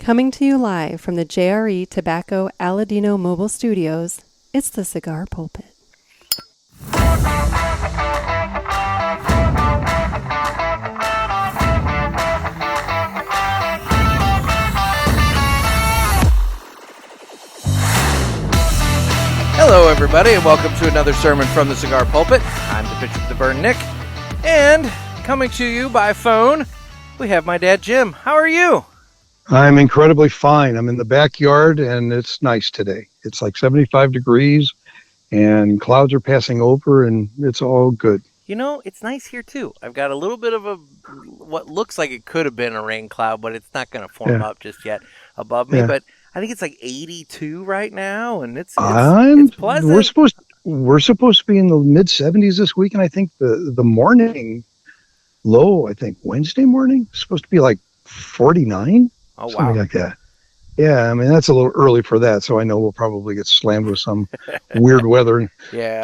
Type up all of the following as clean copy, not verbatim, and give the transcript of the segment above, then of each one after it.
Coming to you live from the JRE Tobacco Aladino Mobile Studios, it's the Cigar Pulpit. Hello, everybody, and welcome to another sermon from the Cigar Pulpit. I'm the Bishop of the Burn, Nick, and coming to you by phone, we have my dad, Jim. How are you? I'm incredibly fine. I'm in the backyard, and it's nice today. It's like 75 degrees, and clouds are passing over, and it's all good. You know, it's nice here, too. I've got a little bit of what looks like it could have been a rain cloud, but it's not going to form up just yet above me, but I think it's like 82 right now, and it's pleasant. We're supposed to be in the mid 70s this week, and I think the morning low, I think Wednesday morning, is supposed to be like 49. Oh, something wow. like that. Yeah, I mean that's a little early for that, so I know we'll probably get slammed with some weird weather,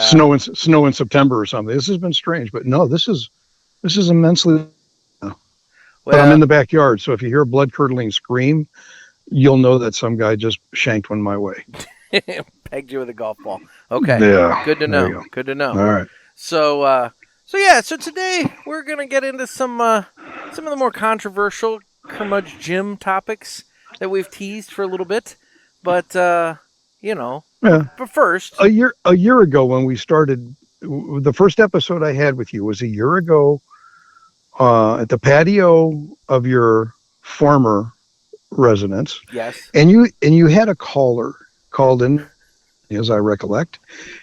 snow in September or something. This has been strange, but no, this is immensely. But I'm in the backyard, so if you hear a blood-curdling scream, you'll know that some guy just shanked one my way. Pegged you with a golf ball. Okay. Yeah. Good to know. Good to know. All right. So today we're gonna get into some of the more controversial CurmudgeJim topics that we've teased for a little bit, but But first, a year ago when we started, the first episode I had with you was a year ago, at the patio of your former residence. Yes. And you had a caller called in, as I recollect,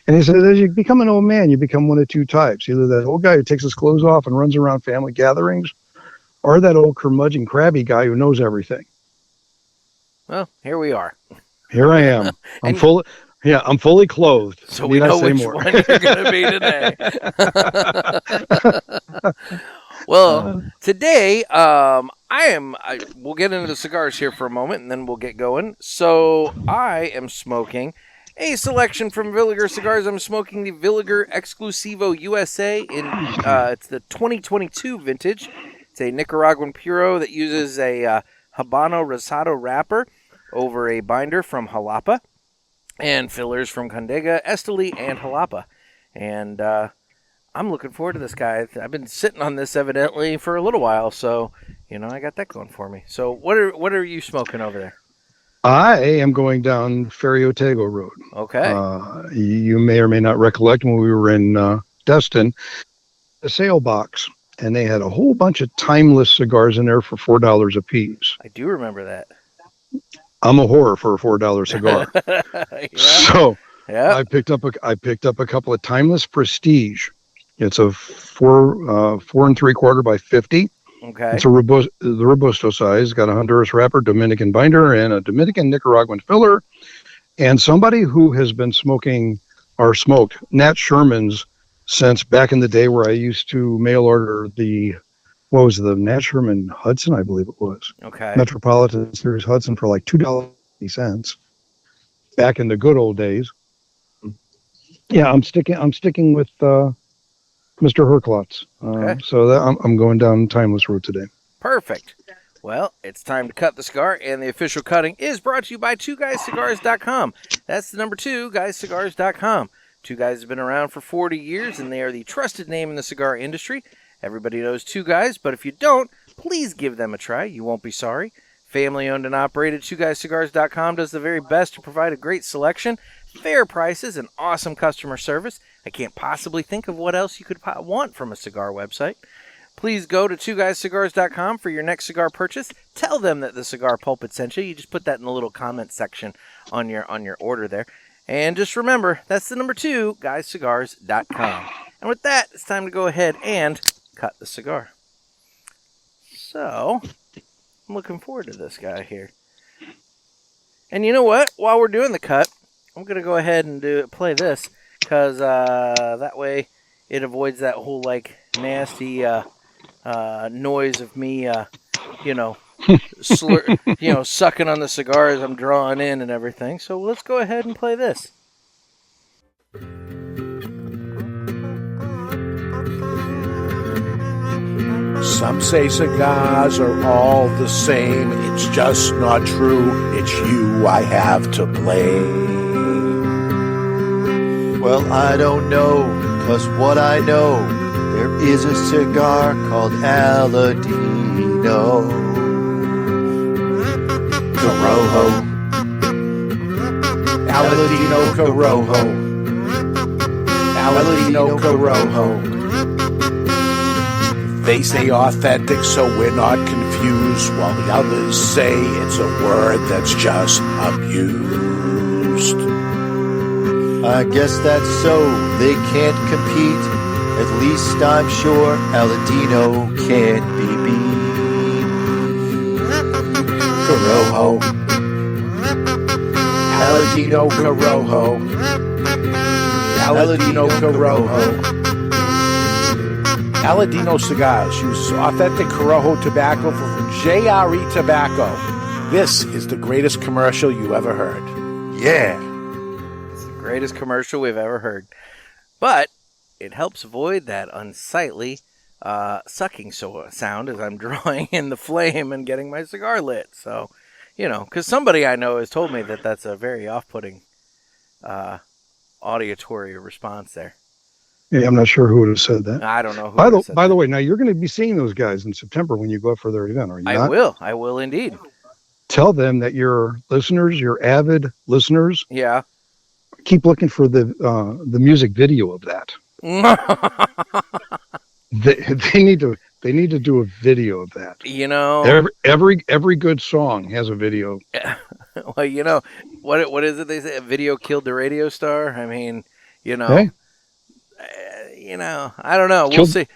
and he said, as you become an old man, you become one of two types: either that old guy who takes his clothes off and runs around family gatherings, or that old curmudgeon crabby guy who knows everything. Well, here we are. Here I am. I'm fully clothed. So we know which one you're going to be today. Well, today, we'll get into the cigars here for a moment, and then we'll get going. So I am smoking a selection from Villiger Cigars. I'm smoking the Villiger Exclusivo USA. It's the 2022 vintage. It's a Nicaraguan Puro that uses a Habano Rosado wrapper over a binder from Jalapa and fillers from Condega, Esteli, and Jalapa. And I'm looking forward to this guy. I've been sitting on this evidently for a little while, so I got that going for me. So what are you smoking over there? I am going down Ferio Tego Road. Okay. You may or may not recollect when we were in Destin, a sale box, and they had a whole bunch of timeless cigars in there for $4 a piece. I do remember that. I'm a whore for a $4 cigar. So I picked up a couple of timeless Presitge. It's a 4 3/4 by 50. Okay. It's the Robusto size. Got a Honduras wrapper, Dominican binder, and a Dominican Nicaraguan filler. And somebody who has been smoked Nat Sherman's since back in the day, where I used to mail order the Nat Sherman Hudson, I believe it was. Okay. Metropolitan Series Hudson for like $2.50 back in the good old days. Yeah, I'm sticking with Mr. Herklotz. Okay. So I'm going down Timeless Road today. Perfect. Well, it's time to cut the cigar, and the official cutting is brought to you by 2guyscigars.com. That's the number 2, guyscigars.com. Two Guys have been around for 40 years, and they are the trusted name in the cigar industry. Everybody knows Two Guys, but if you don't, please give them a try. You won't be sorry. Family owned and operated, 2guyscigars.com does the very best to provide a great selection, fair prices, and awesome customer service. I can't possibly think of what else you could want from a cigar website. Please go to 2guyscigars.com for your next cigar purchase. Tell them that the Cigar Pulpit sent you. You just put that in the little comment section on your order there. And just remember, that's the number 2, guyscigars.com. And with that, it's time to go ahead and cut the cigar. So, I'm looking forward to this guy here. And you know what? While we're doing the cut, I'm going to go ahead and play this, because that way it avoids that whole, nasty noise of me, sucking on the cigar as I'm drawing in and everything. So let's go ahead and play this. Some say cigars are all the same. It's just not true. It's you I have to blame. Well, I don't know, 'cause what I know, there is a cigar called Aladino Corojo. Aladino Corojo. Aladino Corojo. They say authentic, so we're not confused, while the others say it's a word that's just abused. I guess that's so. They can't compete. At least I'm sure Aladino can't be beat. Corojo. Aladino Corojo. Aladino Corojo. Aladino Cigars uses authentic Corojo tobacco from JRE Tobacco. This is the greatest commercial you ever heard. Yeah. It's the greatest commercial we've ever heard. But it helps avoid that unsightly sucking sound as I'm drawing in the flame and getting my cigar lit. So, because somebody I know has told me that that's a very off-putting auditory response there. Yeah, I'm not sure who would have said that. I don't know who By the way, now you're going to be seeing those guys in September when you go up for their event, are you not? I will indeed. Tell them that your listeners, your avid listeners, yeah, keep looking for the music video of that. they need to do a video of that. Every good song has a video. Well, what is it they say? A video killed the radio star. I mean, Hey. I don't know. We'll see.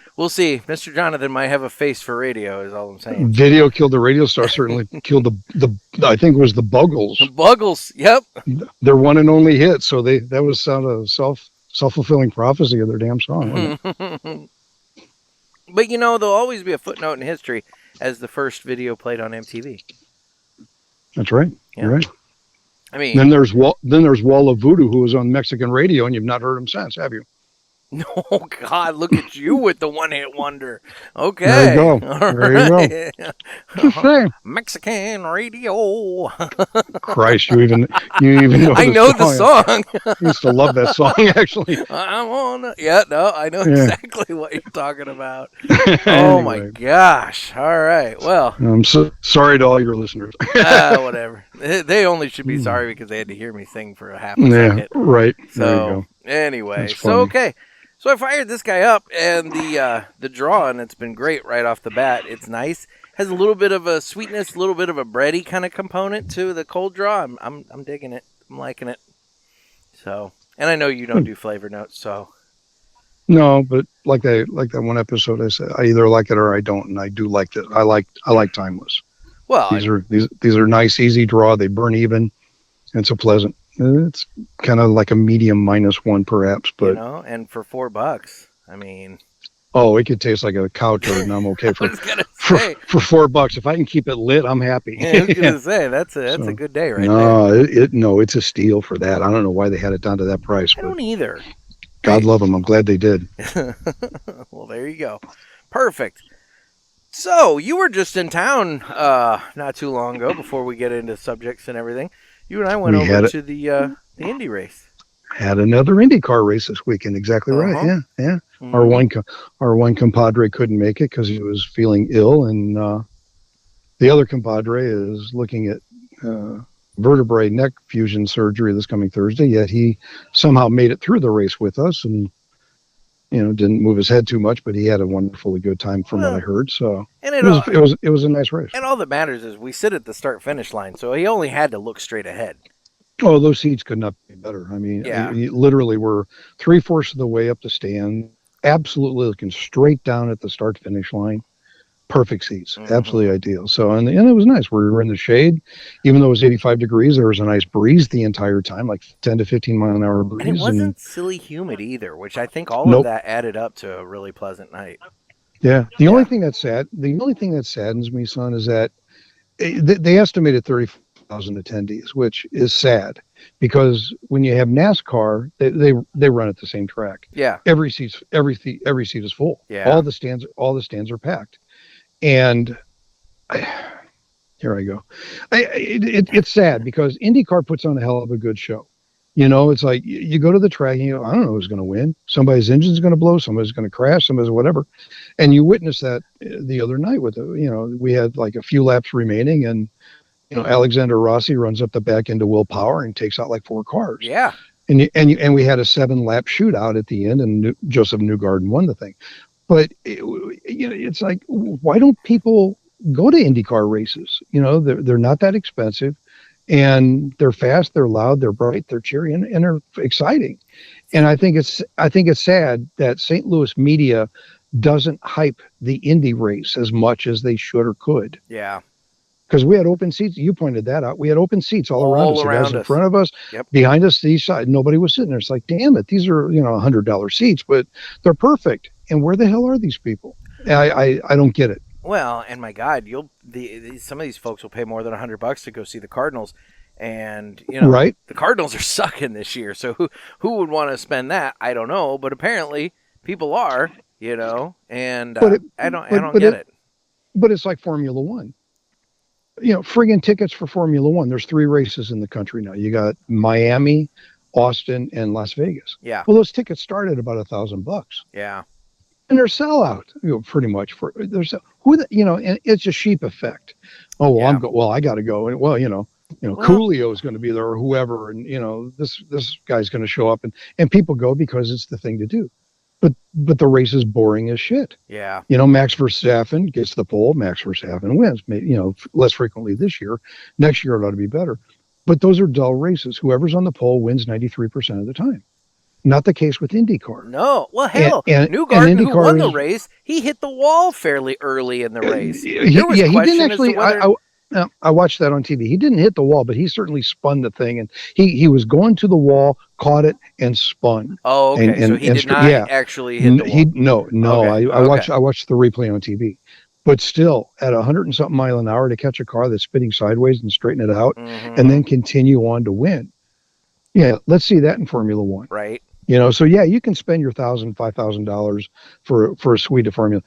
Mr. Jonathan might have a face for radio, is all I'm saying. Video killed the radio star. Certainly killed the I think it was the Buggles. The Buggles, yep. Their one and only hit. So that was a self-fulfilling prophecy of their damn song. Wasn't it? But there'll always be a footnote in history as the first video played on MTV. That's right. Yeah. You're right. I mean, then there's Wall of Voodoo, who was on Mexican radio, and you've not heard him since, have you? No, God, look at you with the one-hit wonder. Okay. There you go. There you go. Mexican radio. Christ, you even know I know the song. I used to love that song, actually. I know exactly what you're talking about. Oh, my gosh. All right, well. I'm so sorry to all your listeners. Whatever. They only should be sorry because they had to hear me sing for a half a second. Yeah, right. So, there you go. Anyway, okay. So I fired this guy up, and the draw, and it's been great right off the bat. It's nice. Has a little bit of a sweetness, a little bit of a bready kind of component to the cold draw. I'm digging it. I'm liking it. So, and I know you don't do flavor notes, so. No, but like that one episode, I said I either like it or I don't, and I do like it. I like Timeless. Well, these are nice, easy draw. They burn even. It's a pleasant. It's kind of like a medium -1, perhaps, but and for $4, I mean. Oh, it could taste like a cow turd, and I'm okay for $4. If I can keep it lit, I'm happy. Yeah, I was gonna say that's a good day right there. It's a steal for that. I don't know why they had it down to that price. I don't either. God love them. I'm glad they did. Well, there you go. Perfect. So you were just in town not too long ago. Before we get into subjects and everything. You and I went over to the Indy race. Had another IndyCar race this weekend. Exactly right. Yeah. Mm-hmm. Our one compadre couldn't make it because he was feeling ill, and the other compadre is looking at vertebrae neck fusion surgery this coming Thursday. Yet he somehow made it through the race with us, and didn't move his head too much, but he had a wonderfully good time from what I heard. So and it was a nice race. And all that matters is we sit at the start-finish line, so he only had to look straight ahead. Oh, those seats could not be better. I mean, literally we're 3/4 of the way up the stand, absolutely looking straight down at the start-finish line. Perfect seats, absolutely ideal. So, and it was nice. We were in the shade, even though it was 85 degrees. There was a nice breeze the entire time, like 10 to 15 mile an hour breeze. And it wasn't silly humid either, which I think all of that added up to a really pleasant night. Yeah. The only thing that saddens me, son, is that they estimated 30,000 attendees, which is sad because when you have NASCAR, they run at the same track. Yeah. Every seat is full. Yeah. All the stands are packed. And here I go. It's sad because IndyCar puts on a hell of a good show. It's like you go to the track and you go, I don't know who's going to win. Somebody's engine's going to blow. Somebody's going to crash. Somebody's whatever. And you witness that the other night with we had like a few laps remaining, and Alexander Rossi runs up the back end of Will Power and takes out like 4 cars. Yeah. And we had a 7-lap shootout at the end, and Joseph Newgarden won the thing. But it's like, why don't people go to IndyCar races? They're not that expensive. And they're fast, they're loud, they're bright, they're cheery, and they're exciting. And I think it's sad that St. Louis media doesn't hype the Indy race as much as they should or could. Yeah. Because we had open seats. You pointed that out. We had open seats all around us. The guys in front of us, behind us, the east side. Nobody was sitting there. It's like, damn it, these are $100 seats, but they're perfect. And where the hell are these people? I don't get it. Well, and my God, some of these folks will pay more than $100 to go see the Cardinals, and right? The Cardinals are sucking this year. So who would want to spend that? I don't know, but apparently people are, and I don't get it. But it's like Formula One. Friggin' tickets for Formula One. There's 3 races in the country now. You got Miami, Austin, and Las Vegas. Yeah. Well, those tickets start at about $1,000. Yeah. And they're sellout, pretty much. And it's a sheep effect. Oh, well, I got to go. And Coolio is going to be there, or whoever, and this guy's going to show up, and people go because it's the thing to do. But the race is boring as shit. Yeah. Max Verstappen gets the pole. Max Verstappen wins. Less frequently this year. Next year it ought to be better. But those are dull races. Whoever's on the pole wins 93% of the time. Not the case with IndyCar. No. Well, hell, Newgarden, who won the race, he hit the wall fairly early in the race. He didn't actually. I watched that on TV. He didn't hit the wall, but he certainly spun the thing, and he was going to the wall, caught it, and spun. Oh, okay. So he did not actually hit the wall. No. Okay. I watched the replay on TV, but still at 100 and something mile an hour to catch a car that's spinning sideways and straighten it out, and then continue on to win. Yeah, let's see that in Formula One. Right. So you can spend your $1,000, $5,000 for a suite of formula,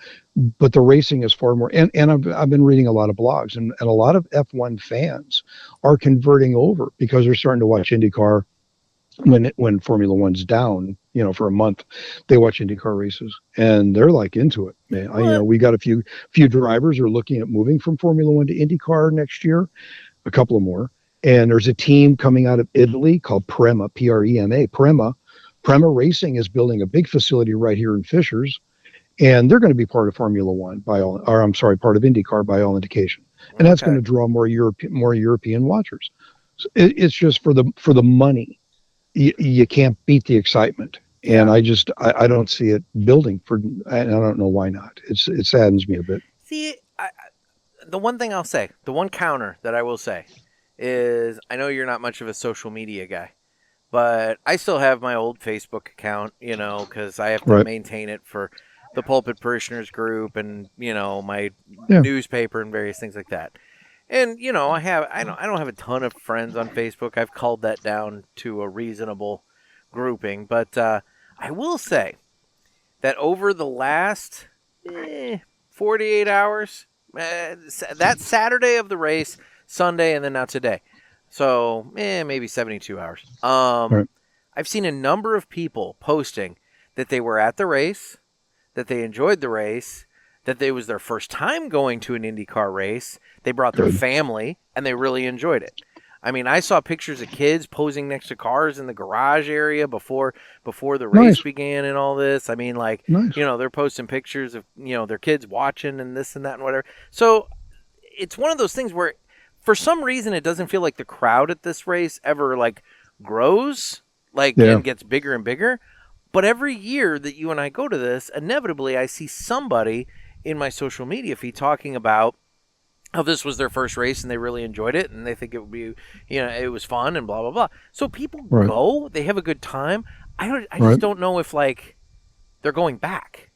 but the racing is far more. And I've been reading a lot of blogs, and a lot of F1 fans are converting over because they're starting to watch IndyCar when Formula One's down. For a month, they watch IndyCar races, and they're like into it. Man, we got a few drivers are looking at moving from Formula One to IndyCar next year, a couple of more. And there's a team coming out of Italy called Prema, Prema. Prema Racing is building a big facility right here in Fishers, and they're going to be part of Formula One part of IndyCar by all indication, and that's going to draw more European watchers. So it's just for the money. You can't beat the excitement, and I don't see it building and I don't know why not. It saddens me a bit. See, the one thing I'll say, the one counter that I will say is, I know you're not much of a social media guy. But I still have my old Facebook account, because I have to maintain it for the Pulpit Parishioners group and, my newspaper and various things like that. And, I don't have a ton of friends on Facebook. I've culled that down to a reasonable grouping. But I will say that over the last 48 hours, that Saturday of the race, Sunday, and then now today, so, maybe 72 hours. I've seen a number of people posting that they were at the race, that they enjoyed the race, that it was their first time going to an IndyCar race. They brought their family, and they really enjoyed it. I mean, I saw pictures of kids posing next to cars in the garage area before the race began and all this. I mean, they're posting pictures of, their kids watching and this and that and whatever. So it's one of those things where, for some reason, it doesn't feel like the crowd at this race ever grows, and gets bigger and bigger. But every year that you and I go to this, inevitably I see somebody in my social media feed talking about how this was their first race and they really enjoyed it and they think it would be, it was fun and blah blah blah. So people go, they have a good time. I just don't know if they're going back.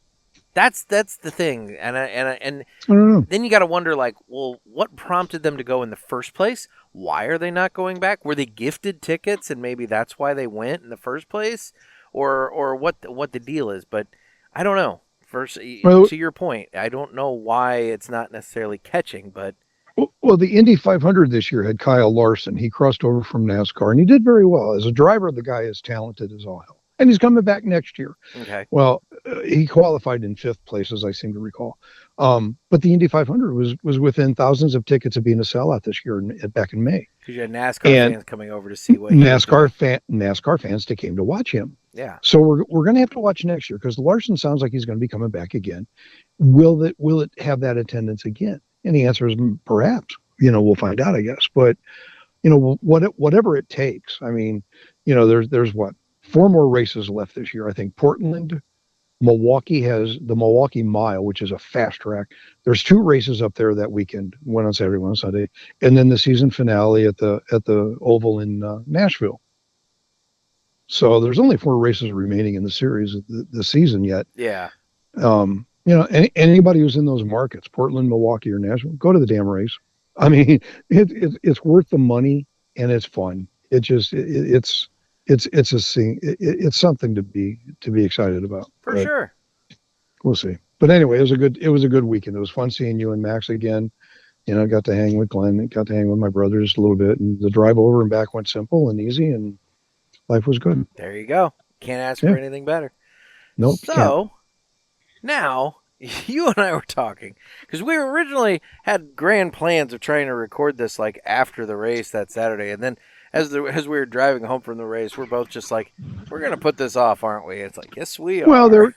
That's the thing, and I don't know. Then you got to wonder, well, what prompted them to go in the first place? Why are they not going back? Were they gifted tickets, and maybe that's why they went in the first place, or what the deal is? But I don't know. First, to your point, I don't know why it's not necessarily catching, but well, the Indy 500 this year had Kyle Larson. He crossed over from NASCAR, and he did very well. As a driver, the guy is talented as all hell. And he's coming back next year. Okay. Well, he qualified in 5th place, as I seem to recall. But the Indy 500 was within thousands of tickets of being a sellout this year back in May. Because you had NASCAR fans coming over to see what NASCAR fans that came to watch him. Yeah. So we're going to have to watch next year because Larson sounds like he's going to be coming back again. Will it have that attendance again? And the answer is perhaps. We'll find out, I guess. But whatever it takes. I mean, there's 4 more races left this year. I think Portland, Milwaukee has the Milwaukee Mile, which is a fast track. There's 2 races up there that weekend, one on Saturday, one on Sunday, and then the season finale at the Oval in Nashville. So there's only 4 races remaining in the series the season yet. Yeah. Anybody who's in those markets, Portland, Milwaukee, or Nashville, go to the damn race. I mean, it's worth the money and it's fun. It's something to be excited about. For sure. We'll see. But anyway, it was a good weekend. It was fun seeing you and Max again. Got to hang with Glenn, got to hang with my brothers a little bit, and the drive over and back went simple and easy, and life was good. There you go. Can't ask for anything better. Nope. So now you and I were talking because we originally had grand plans of trying to record this like after the race that Saturday, and then as we were driving home from the race, we're both just like, we're gonna put this off, aren't we? It's like, yes, we are. Well, there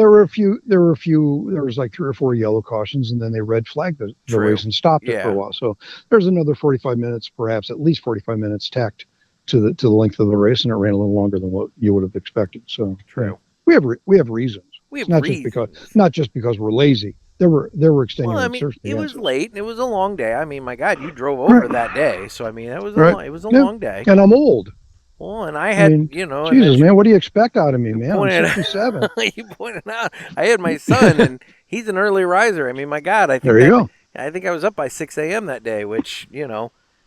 were a few. There was like 3 or 4 yellow cautions, and then they red flagged the race and stopped it for a while. So there's another 45 minutes, perhaps at least 45 minutes tacked to the length of the race, and it ran a little longer than what you would have expected. So true. We have reasons. Not just because we're lazy. There were extenuating. Well, I mean, it was late and it was a long day. I mean, my God, you drove over that day, so I mean, it was a long day. And I'm old. Well, and I had, Jesus, man, what do you expect out of me, man? I'm 67. You pointed out, I had my son, and he's an early riser. I mean, my God, I think I was up by 6 a.m. that day, which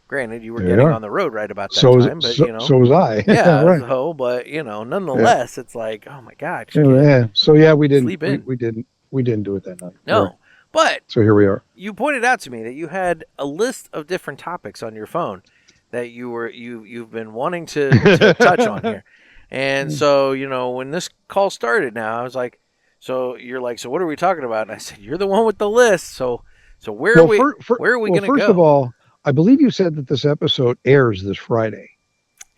granted, you were getting on the road right about that time, but so was I. Yeah, right. So, but nonetheless, it's like, oh my God. So we didn't. We didn't do it that night. No, right. But so here we are. You pointed out to me that you had a list of different topics on your phone that you've been wanting to touch on here, and so when this call started, now I was like, so you're like, so what are we talking about? And I said, you're the one with the list. So where are we going to go? First of all, I believe you said that this episode airs this Friday.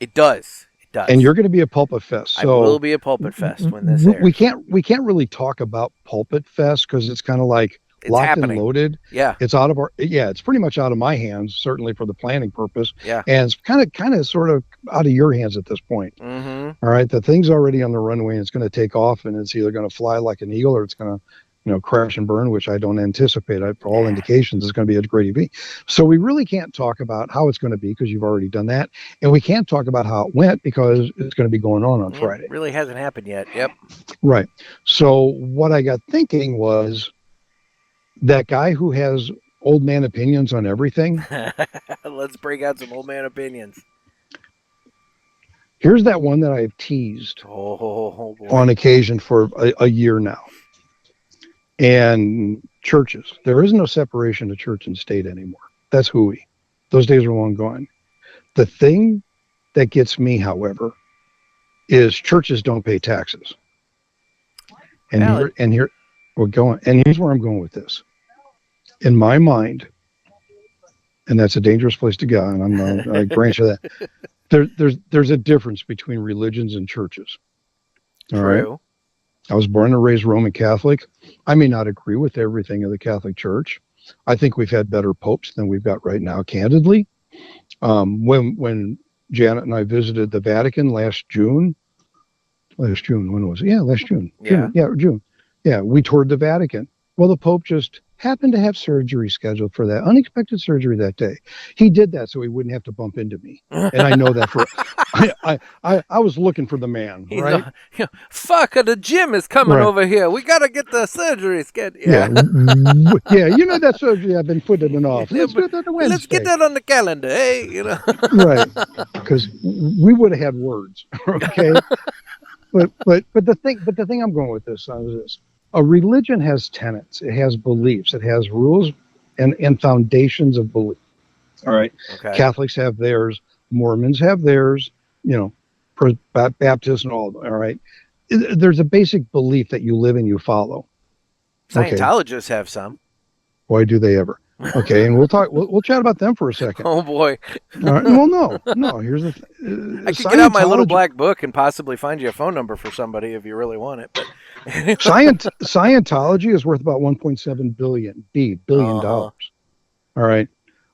It does. And you're going to be at Pulpit Fest. So I will be at Pulpit Fest when this airs. We can't really talk about Pulpit Fest because it's kind of like locked and loaded. Yeah. It's out of it's pretty much out of my hands, certainly for the planning purpose. Yeah. And it's kind of sort of out of your hands at this point. Mm-hmm. All right. The thing's already on the runway and it's going to take off, and it's either going to fly like an eagle or it's going to crash and burn, which I don't anticipate. For all indications, it's going to be a great EV. So we really can't talk about how it's going to be because you've already done that. And we can't talk about how it went because it's going to be going on Friday. It really hasn't happened yet. Yep. Right. So what I got thinking was that guy who has old man opinions on everything. Let's break out some old man opinions. Here's that one that I've teased on occasion for a year now. And churches. There is no separation of church and state anymore. That's hooey. Those days are long gone. The thing that gets me, however, is churches don't pay taxes. And here we're going. And here's where I'm going with this. In my mind, and that's a dangerous place to go, and I grant you that. There's a difference between religions and churches. All right. True. I was born and raised Roman Catholic. I may not agree with everything of the Catholic Church. I think we've had better popes than we've got right now, candidly. When Janet and I visited the Vatican last June, when was it? Yeah, last June. Yeah. June. Yeah, we toured the Vatican. Well, the Pope just happened to have surgery scheduled for that, unexpected surgery that day. He did that so he wouldn't have to bump into me. And I know that I was looking for the man, right? Fuck, the gym is coming over here. We got to get the surgery scheduled. Yeah. Yeah, that surgery I've been putting off. Let's do that Wednesday. Let's get that on the calendar, hey? Right. Because we would have had words, okay? But the thing I'm going with this is this. A religion has tenets. It has beliefs. It has rules and foundations of belief. All right. Okay. Catholics have theirs. Mormons have theirs. Baptists and all of them. All right. There's a basic belief that you live and you follow. Scientologists have some. Why do they ever? Okay, and we'll talk. We'll chat about them for a second. Oh boy. All right. Well, no. Here's the thing. I could get out my little black book and possibly find you a phone number for somebody if you really want it. But Scientology is worth about 1.7 billion dollars. All right.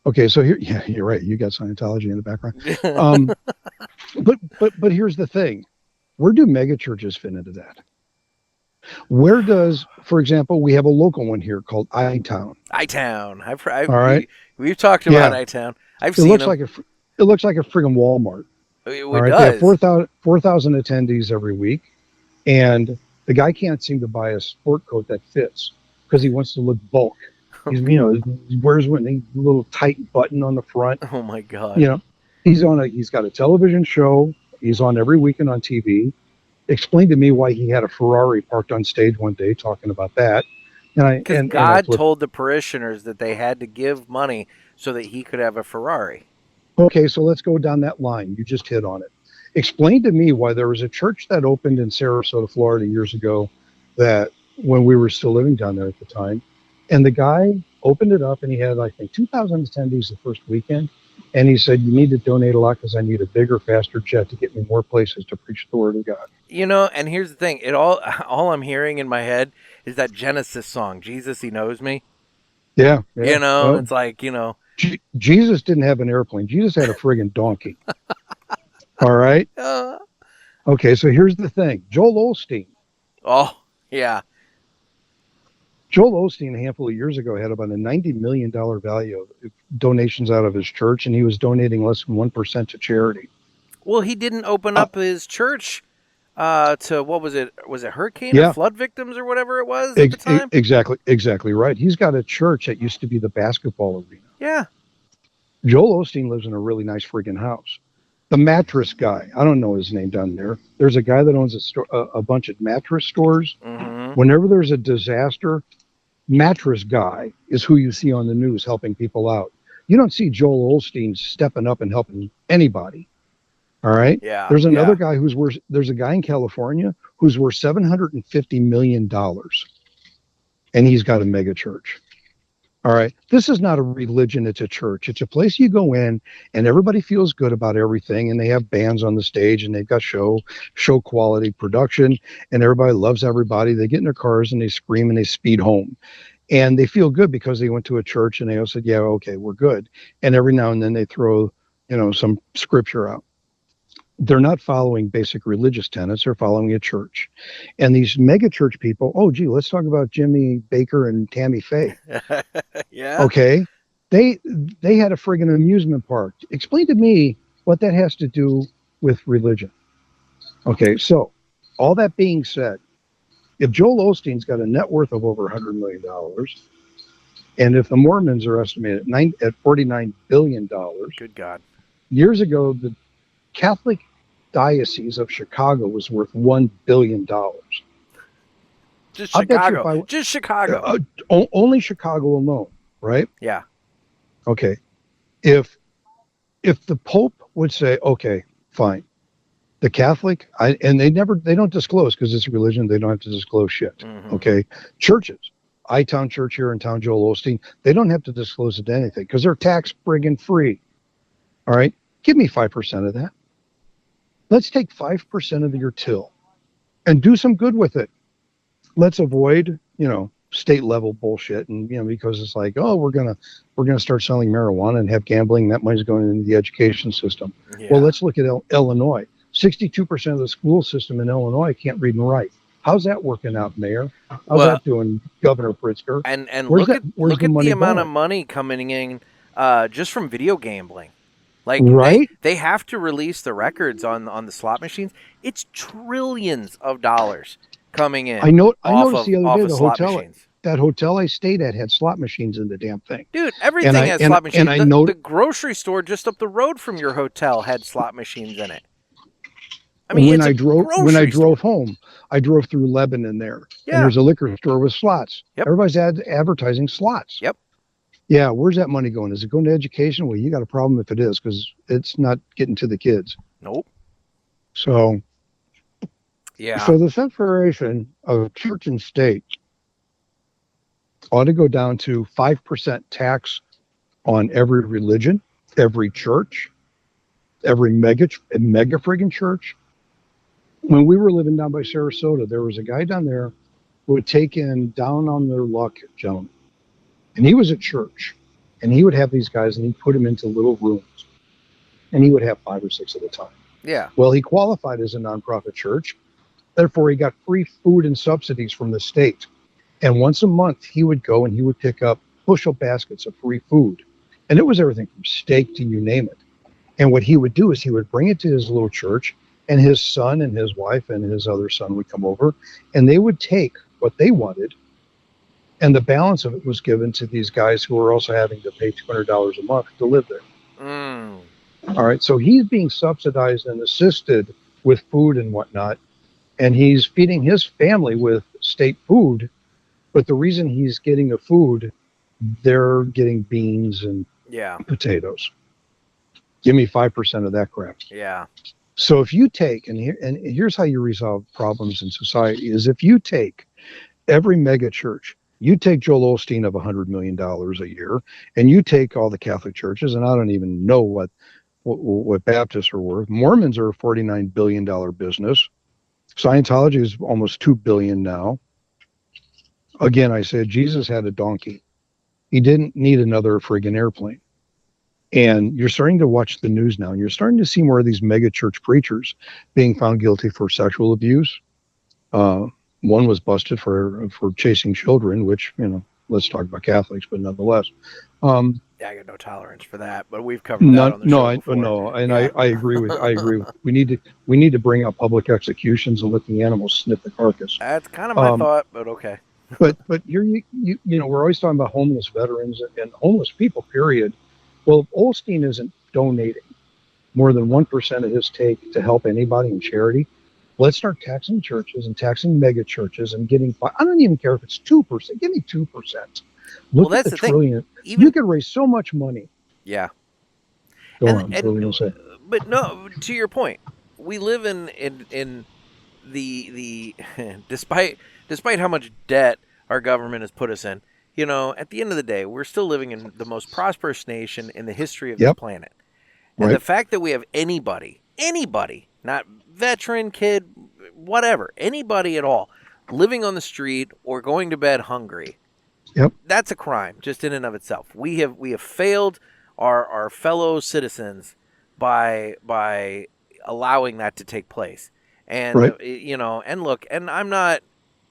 Okay, so here, yeah, you're right. You got Scientology in the background. But here's the thing: where do megachurches fit into that? Where does, for example, we have a local one here called iTown. iTown. All right. We've talked about iTown. I've seen them. It looks like a friggin' Walmart. It all right. does. They have 4,000 attendees every week, and the guy can't seem to buy a sport coat that fits because he wants to look bulk. He wears a little tight button on the front. Oh my God. He's got a television show. He's on every weekend on TV. Explained to me why he had a Ferrari parked on stage one day talking about that. Because God told the parishioners that they had to give money so that he could have a Ferrari. Okay, so let's go down that line. You just hit on it. Explain to me why there was a church that opened in Sarasota, Florida years ago, that when we were still living down there at the time, and the guy opened it up and he had, I think, 2,000 attendees the first weekend. And he said, you need to donate a lot because I need a bigger, faster jet to get me more places to preach the word of God. And here's the thing. All I'm hearing in my head is that Genesis song, Jesus, He Knows Me. Yeah. It's like, Jesus didn't have an airplane. Jesus had a friggin' donkey. All right? Okay, so here's the thing. Joel Osteen. Oh, yeah. Joel Osteen, a handful of years ago, had about a $90 million value of donations out of his church, and he was donating less than 1% to charity. Well, he didn't open up his church to, what was it? Was it hurricane or flood victims or whatever it was at the time? Exactly right. He's got a church that used to be the basketball arena. Yeah. Joel Osteen lives in a really nice friggin' house. The mattress guy, I don't know his name down there. There's a guy that owns a bunch of mattress stores. Mm-hmm. Whenever there's a disaster, mattress guy is who you see on the news helping people out. You don't see Joel Osteen stepping up and helping anybody. All right. Yeah. There's another guy there's a guy in California who's worth $750 million, and he's got a mega church. All right. This is not a religion. It's a church. It's a place you go in and everybody feels good about everything. And they have bands on the stage and they've got show quality production, and everybody loves everybody. They get in their cars and they scream and they speed home, and they feel good because they went to a church and they all said, yeah, okay, we're good. And every now and then they throw, some scripture out. They're not following basic religious tenets. They're following a church. And these mega church people, let's talk about Jimmy Baker and Tammy Faye. Yeah. Okay. They had a friggin' amusement park. Explain to me what that has to do with religion. Okay. So all that being said, if Joel Osteen's got a net worth of over $100 million, and if the Mormons are estimated at $49 billion. Good God. Years ago, the Catholic Diocese of Chicago was worth $1 billion. Just Chicago. Just Chicago. Only Chicago alone, right? Yeah. Okay. If the Pope would say, okay, fine, the Catholic, and they don't disclose because it's a religion, they don't have to disclose shit. Mm-hmm. Okay. Churches, iTown Church here in town, Joel Osteen, they don't have to disclose it to anything because they're tax friggin' free. All right. Give me 5% of that. Let's take 5% of your till and do some good with it. Let's avoid, state level bullshit. And, because it's like, we're going to start selling marijuana and have gambling. That money's going into the education system. Yeah. Well, let's look at Illinois. 62% of the school system in Illinois can't read and write. How's that working out, Mayor? How's that doing, Governor Pritzker? And look at the amount of money coming in just from video gambling. Like, right? They have to release the records on the slot machines. It's trillions of dollars coming in. I noticed the other day that hotel I stayed at had slot machines in the damn thing. Dude, everything has slot machines. The grocery store just up the road from your hotel had slot machines in it. I mean, when I drove home, I drove through Lebanon there, and there's a liquor store with slots. Yep. Everybody's advertising slots. Yep. Yeah, where's that money going? Is it going to education? Well, you got a problem if it is, because it's not getting to the kids. Nope. So, yeah. So the separation of church and state ought to go down to 5% tax on every religion, every church, every mega friggin' church. When we were living down by Sarasota, there was a guy down there who would take in down on their luck gentlemen. And he was at church, and he would have these guys, and he'd put them into little rooms, and he would have 5 or 6 at a time. Yeah. Well, he qualified as a nonprofit church. Therefore, he got free food and subsidies from the state. And once a month, he would go and he would pick up bushel baskets of free food. And it was everything from steak to you name it. And what he would do is he would bring it to his little church, and his son and his wife and his other son would come over, and they would take what they wanted, and the balance of it was given to these guys who were also having to pay $200 a month to live there. Mm. All right, so he's being subsidized and assisted with food and whatnot, and he's feeding his family with state food, but the reason he's getting the food, they're getting beans and potatoes. Give me 5% of that crap. Yeah. So if you take, and here's how you resolve problems in society, is if you take every mega church, you take Joel Osteen of $100 million a year, and you take all the Catholic churches, and I don't even know what Baptists are worth. Mormons are a $49 billion business. Scientology is almost $2 billion now. Again, I said Jesus had a donkey. He didn't need another friggin' airplane. And you're starting to watch the news now, and you're starting to see more of these mega church preachers being found guilty for sexual abuse. One was busted for chasing children, which, let's talk about Catholics, but nonetheless. I got no tolerance for that, but we've covered that on the show before. I agree with. We need to bring out public executions and let the animals sniff the carcass. That's kind of my thought, but okay. but we're always talking about homeless veterans and homeless people, period. Well, if Osteen isn't donating more than 1% of his take to help anybody in charity, let's start taxing churches and taxing mega churches and getting. I don't even care if it's 2%. Give me 2%. Look at the trillion. You could raise so much money. Yeah. Go on. But no, to your point, we live in the despite how much debt our government has put us in. At the end of the day, we're still living in the most prosperous nation in the history of the planet. And the fact that we have anybody, not veteran, kid, whatever, anybody at all, living on the street or going to bed hungry, that's a crime just in and of itself. We have failed our fellow citizens by allowing that to take place. And, and look, and I'm not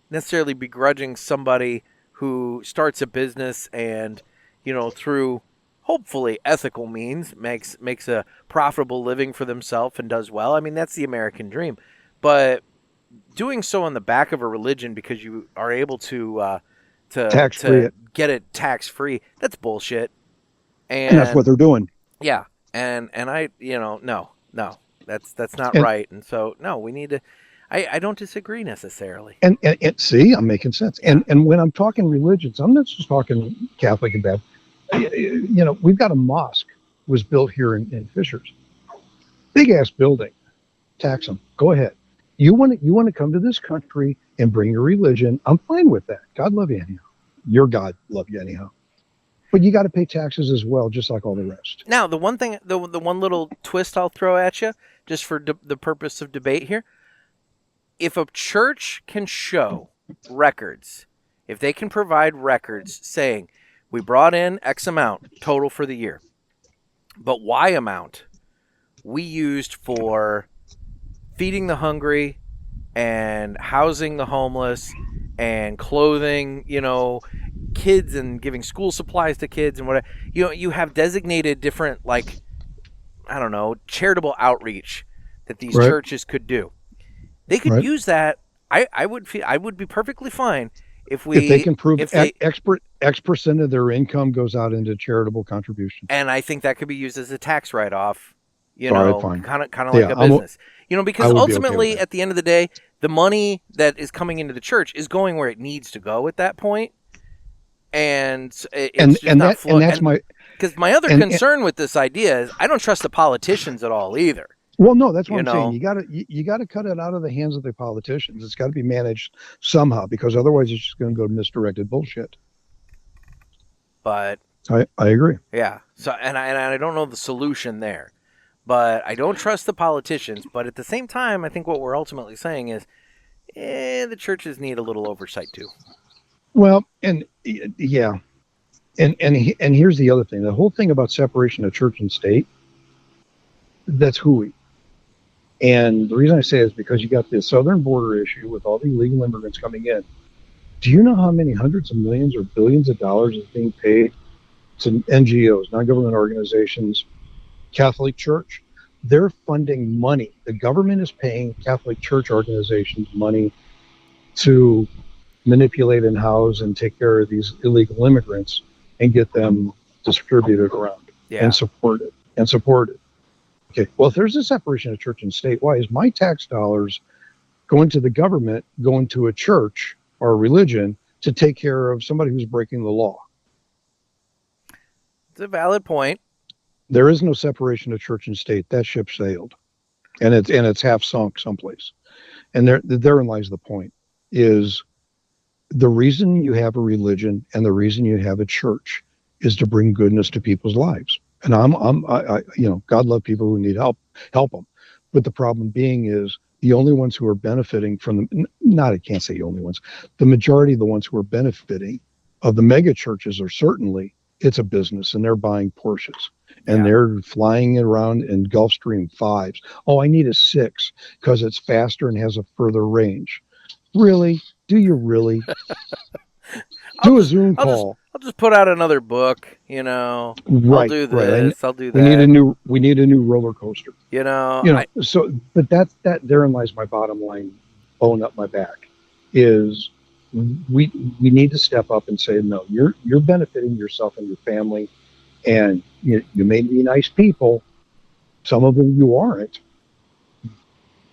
necessarily begrudging somebody who starts a business and, through hopefully ethical means makes a profitable living for themselves and does well. I mean, that's the American dream. But doing so on the back of a religion because you are able to get it tax-free, that's bullshit. And that's what they're doing. Yeah. And I, no, that's not right. And so, no, we need to. I don't disagree necessarily. And see, I'm making sense. And when I'm talking religions, I'm not just talking Catholic and Baptist. We've got a mosque was built here in Fishers. Big ass building. Tax them. Go ahead. You want to come to this country and bring your religion. I'm fine with that. God love you anyhow. Your God love you anyhow. But you got to pay taxes as well, just like all the rest. Now, the one thing, the one little twist I'll throw at you, just for the purpose of debate here. If a church can show records, if they can provide records saying we brought in X amount total for the year, but Y amount we used for feeding the hungry and housing the homeless and clothing, kids and giving school supplies to kids and whatever, you have designated different, charitable outreach that these churches could do. They could use that. I would be perfectly fine if they can prove X percent of their income goes out into charitable contributions. And I think that could be used as a tax write-off You know, kind of like a business. Because ultimately, at the end of the day, the money that is coming into the church is going where it needs to go at that point. And that's my... Because my other concern with this idea is I don't trust the politicians at all either. Well, no, that's what I'm saying. You got to cut it out of the hands of the politicians. It's got to be managed somehow, because otherwise it's just going to go to misdirected bullshit. But I agree. Yeah. So and I don't know the solution there, but I don't trust the politicians. But at the same time, I think what we're ultimately saying is, the churches need a little oversight too. Well, and yeah, and here's the other thing: the whole thing about separation of church and state. That's hooey. And the reason I say it is because you got the southern border issue with all the illegal immigrants coming in. Do you know how many hundreds of millions or billions of dollars is being paid to NGOs, non-government organizations, Catholic Church? They're funding money. The government is paying Catholic Church organizations money to manipulate and house and take care of these illegal immigrants and get them distributed around and supported. Okay, well, if there's a separation of church and state, why is my tax dollars going to the government, going to a church or a religion to take care of somebody who's breaking the law? It's a valid point. There is no separation of church and state. That ship sailed, and it's half sunk someplace. And therein lies the point: is the reason you have a religion and the reason you have a church is to bring goodness to people's lives. And I God love people who need help them. But the problem being is the only ones who are benefiting from I can't say the only ones, the majority of the ones who are benefiting of the mega churches are certainly, it's a business and they're buying Porsches and they're flying around in Gulfstream 5s. Oh, I need a 6 because it's faster and has a further range. Really? Do you really? Do a Zoom call. I'll just put out another book, Right, I'll do this. I'll do that. We need a new roller coaster. But therein lies my bottom line, bone up my back, is we need to step up and say, no, you're benefiting yourself and your family, and you may be nice people. Some of them you aren't.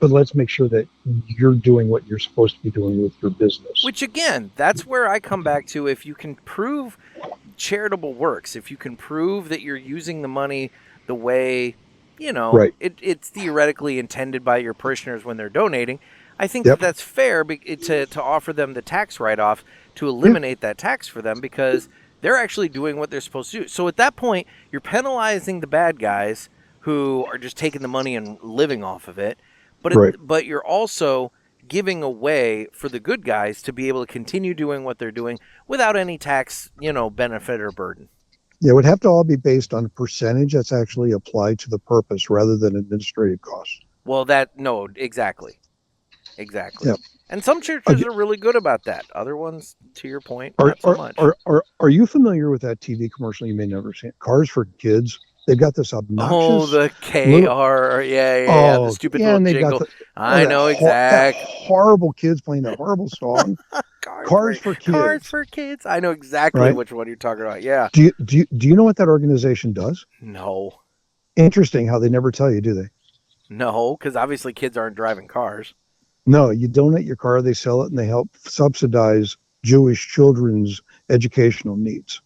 But let's make sure that you're doing what you're supposed to be doing with your business. Which, again, that's where I come back to. If you can prove charitable works, if you can prove that you're using the money the way, it's theoretically intended by your parishioners when they're donating, I think that's fair to offer them the tax write-off to eliminate that tax for them, because they're actually doing what they're supposed to do. So at that point, you're penalizing the bad guys who are just taking the money and living off of it. But you're also giving away for the good guys to be able to continue doing what they're doing without any tax, benefit or burden. Yeah, it would have to all be based on a percentage that's actually applied to the purpose rather than administrative costs. Well, exactly. Yep. And some churches are really good about that. Other ones, to your point, not so much. Are you familiar with that TV commercial you may never see? Cars for Kids. They've got this obnoxious... Oh, the KR, the stupid little jingle. I know exactly. Horrible kids playing that horrible song. Cars for Kids. Cars for Kids. I know exactly which one you're talking about, yeah. Do you know what that organization does? No. Interesting how they never tell you, do they? No, because obviously kids aren't driving cars. No, you donate your car, they sell it, and they help subsidize Jewish children's educational needs.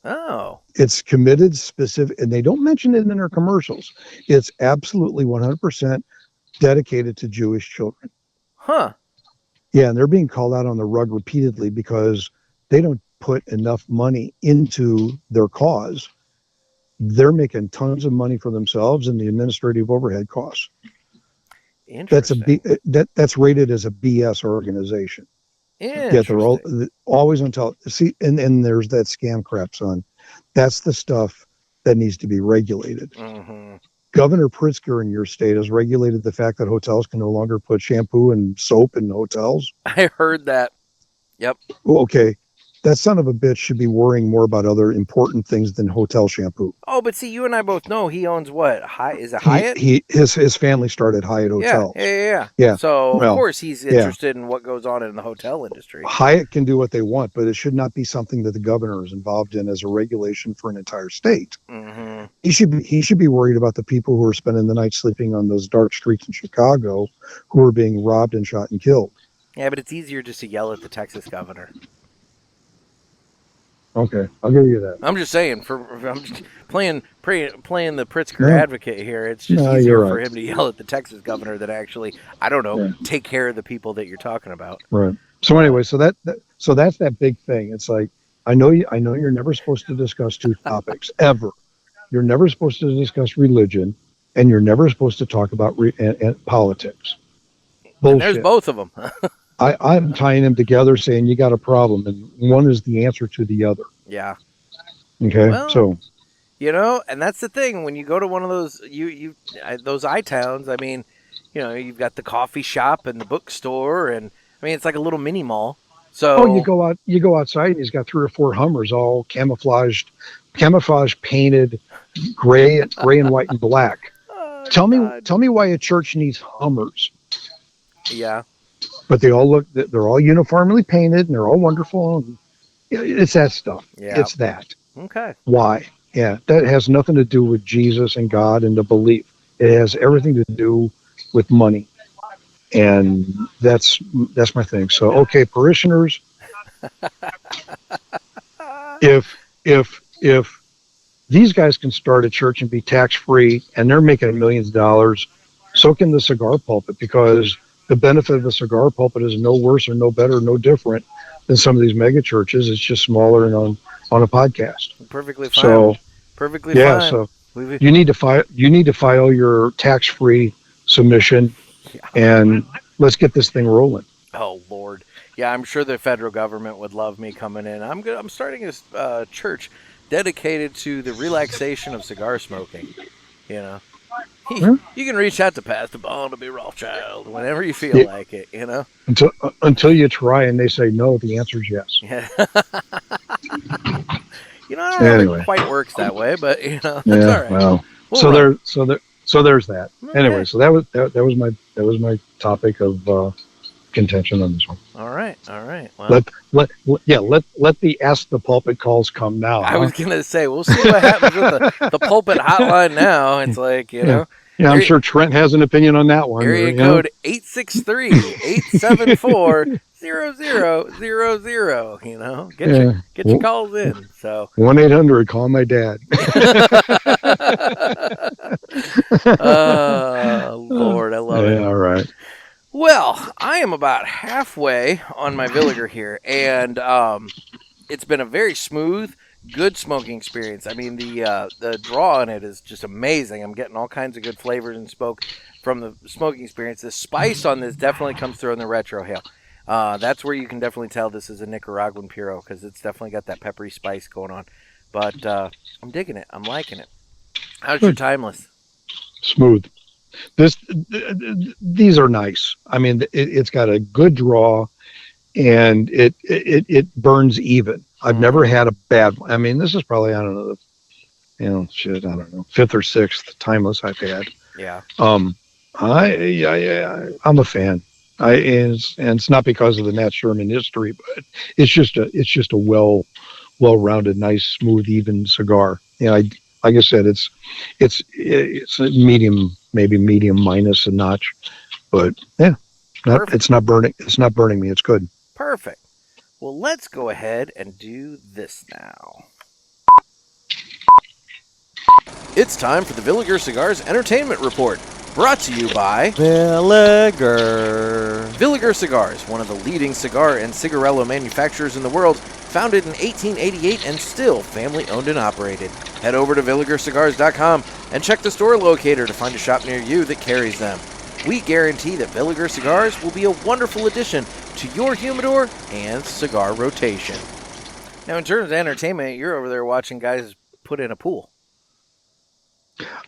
Oh. It's committed specific, and they don't mention it in their commercials. It's absolutely 100% dedicated to Jewish children. Huh. Yeah, and they're being called out on the rug repeatedly because they don't put enough money into their cause. They're making tons of money for themselves and the administrative overhead costs. Interesting. That's rated as a BS organization. Yeah, they're always on see, and there's that scam crap, son. That's the stuff that needs to be regulated. Mm-hmm. Governor Pritzker in your state has regulated the fact that hotels can no longer put shampoo and soap in hotels. I heard that. Yep. Okay. that son of a bitch should be worrying more about other important things than hotel shampoo. Oh, but see, you and I both know he owns what? Is it Hyatt? His family started Hyatt hotels. Yeah. So of course he's interested in what goes on in the hotel industry. Hyatt can do what they want, but it should not be something that the governor is involved in as a regulation for an entire state. Mm-hmm. He should be worried about the people who are spending the night sleeping on those dark streets in Chicago, who are being robbed and shot and killed. Yeah, but it's easier just to yell at the Texas governor. Okay, I'll give you that. I'm just saying, I'm just playing the Pritzker advocate here. It's just easier for him to yell at the Texas governor than actually, I don't know, take care of the people that you're talking about. Right. So anyway, so that's that big thing. It's like I know you're never supposed to discuss two topics ever. You're never supposed to discuss religion, and you're never supposed to talk about politics. Bullshit. And there's both of them. I'm tying them together, saying you got a problem, and one is the answer to the other. Yeah. Okay. Well, so, and that's the thing when you go to one of those those I-towns. I mean, you've got the coffee shop and the bookstore, and I mean it's like a little mini mall. So you go outside, and he's got 3 or 4 Hummers, all camouflage painted, gray and white and black. Oh, tell me why a church needs Hummers. Yeah. But they're all uniformly painted, and they're all wonderful. And it's that stuff. Yeah. It's that. Okay. Why? Yeah, that has nothing to do with Jesus and God and the belief. It has everything to do with money, and that's my thing. So, okay, parishioners, if these guys can start a church and be tax-free, and they're making millions of dollars, so can the cigar pulpit, because the benefit of a cigar pulpit is no worse or no better or no different than some of these mega churches. It's just smaller and on a podcast. Perfectly fine. So, perfectly fine. So you need to file your tax-free submission, and let's get this thing rolling. Oh Lord, yeah, I'm sure the federal government would love me coming in. I'm starting a church dedicated to the relaxation of cigar smoking. You can reach out to Pastor Barnaby Rothschild whenever you feel like it, Until you try and they say no, the answer is yes. Yeah. I don't know if it quite works that way, but that's all right. Well, so there's that. Okay. Anyway, so that was my topic of contention on this one. All right. Well, let the Ask the Pulpit calls come now. I was gonna say we'll see what happens with the pulpit hotline now. It's like Yeah, I'm sure Trent has an opinion on that one. Area code 863-874-0000. Get your calls in. So 1-800, call my dad. Oh Lord, I love it. All right. Well, I am about halfway on my Villiger here, and it's been a very smooth, good smoking experience. I mean, the draw on it is just amazing. I'm getting all kinds of good flavors and smoke from the smoking experience. The spice on this definitely comes through in the retrohale. That's where you can definitely tell this is a Nicaraguan Puro, because it's definitely got that peppery spice going on. But I'm digging it. I'm liking it. How's your timeless? Smooth. These are nice. I mean, it's got a good draw, and it burns even. I've never had a bad one. I mean, this is probably, I don't know, I don't know, 5th or 6th timeless I've had. Yeah. I'm a fan. And it's not because of the Nat Sherman history, but it's just a well-rounded, nice, smooth, even cigar. Like I said, it's a medium, maybe medium minus a notch, but it's not burning me. It's good. Perfect. Well, let's go ahead and do this now. It's time for the Villiger Cigars Entertainment Report, brought to you by Villiger. Villiger Cigars, one of the leading cigar and cigarillo manufacturers in the world, founded in 1888 and still family-owned and operated. Head over to VilligerCigars.com and check the store locator to find a shop near you that carries them. We guarantee that Villiger Cigars will be a wonderful addition to your humidor and cigar rotation. Now, in terms of entertainment, you're over there watching guys put in a pool.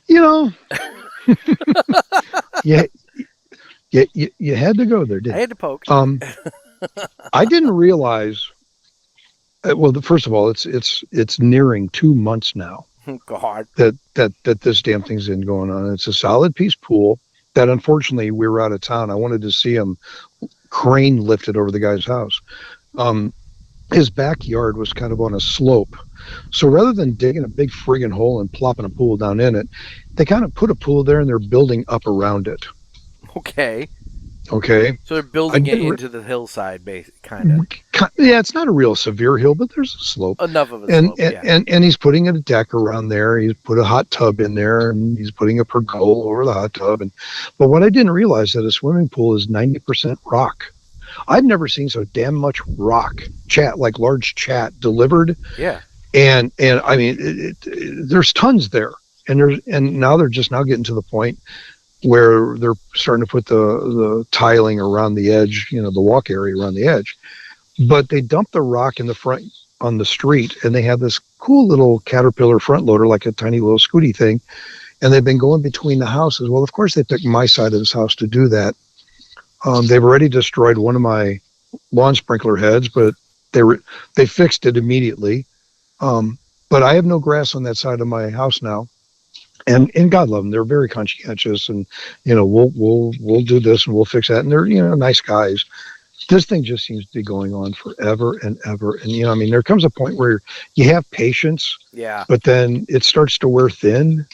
Yeah, you had to go there, didn't you? I had to poke. I didn't realize Well, first of all, it's nearing 2 months now God. that this damn thing's been going on. It's a solid piece pool that unfortunately we were out of town. I wanted to see him crane lifted over the guy's house. His backyard was kind of on a slope. So rather than digging a big friggin' hole and plopping a pool down in it, they kind of put a pool there and they're building up around it. Okay. Okay. So they're building it into the hillside, kind of. Yeah, it's not a real severe hill, but there's a slope. Enough of a slope, yeah. And he's putting a deck around there. He's put a hot tub in there, and he's putting a pergola over the hot tub. But what I didn't realize that a swimming pool is 90% rock. I've never seen so damn much rock like large chat delivered. Yeah. And I mean, there's tons there, and now they're just now getting to the point where they're starting to put the tiling around the edge, the walk area around the edge. But they dump the rock in the front on the street, and they have this cool little Caterpillar front loader, like a tiny little scooty thing, and they've been going between the houses. Well, of course, they picked my side of this house to do that. They've already destroyed one of my lawn sprinkler heads, but they fixed it immediately. But I have no grass on that side of my house now. And God love them, they're very conscientious, and we'll do this and we'll fix that, and they're nice guys. This thing just seems to be going on forever and ever, and I mean, there comes a point where you have patience, but then it starts to wear thin.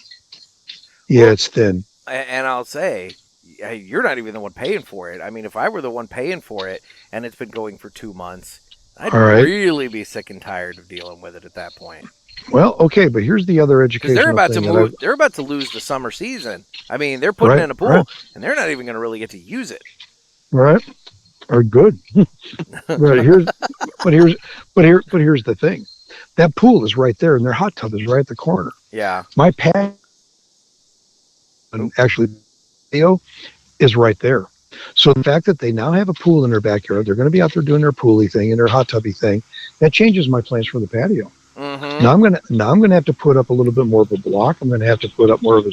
Yeah, it's thin. And I'll say, you're not even the one paying for it. I mean, if I were the one paying for it and it's been going for 2 months, I'd really be sick and tired of dealing with it at that point. Well, okay, but here's the other educational thing. They're about to lose the summer season. I mean, they're putting in a pool, and they're not even going to really get to use it. Right. Or good. Right. Here's the thing. That pool is right there, and their hot tub is right at the corner. Yeah. My pad, actually, Ferio is right there. So the fact that they now have a pool in their backyard, they're going to be out there doing their pooly thing and their hot tubby thing. That changes my plans for the patio. Mm-hmm. Now I'm gonna have to put up a little bit more of a block. I'm gonna have to put up more of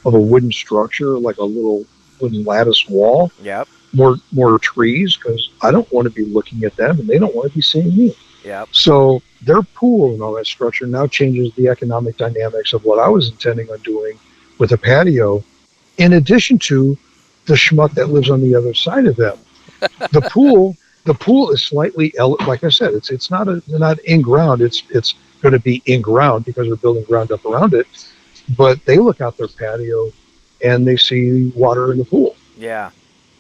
a wooden structure, like a little wooden lattice wall. Yep. More trees, because I don't want to be looking at them and they don't want to be seeing me. Yep. So their pool and all that structure now changes the economic dynamics of what I was intending on doing with a patio, in addition to the schmuck that lives on the other side of them. The pool is slightly, like I said, it's not in ground. It's going to be in ground because we're building ground up around it. But they look out their patio and they see water in the pool. Yeah.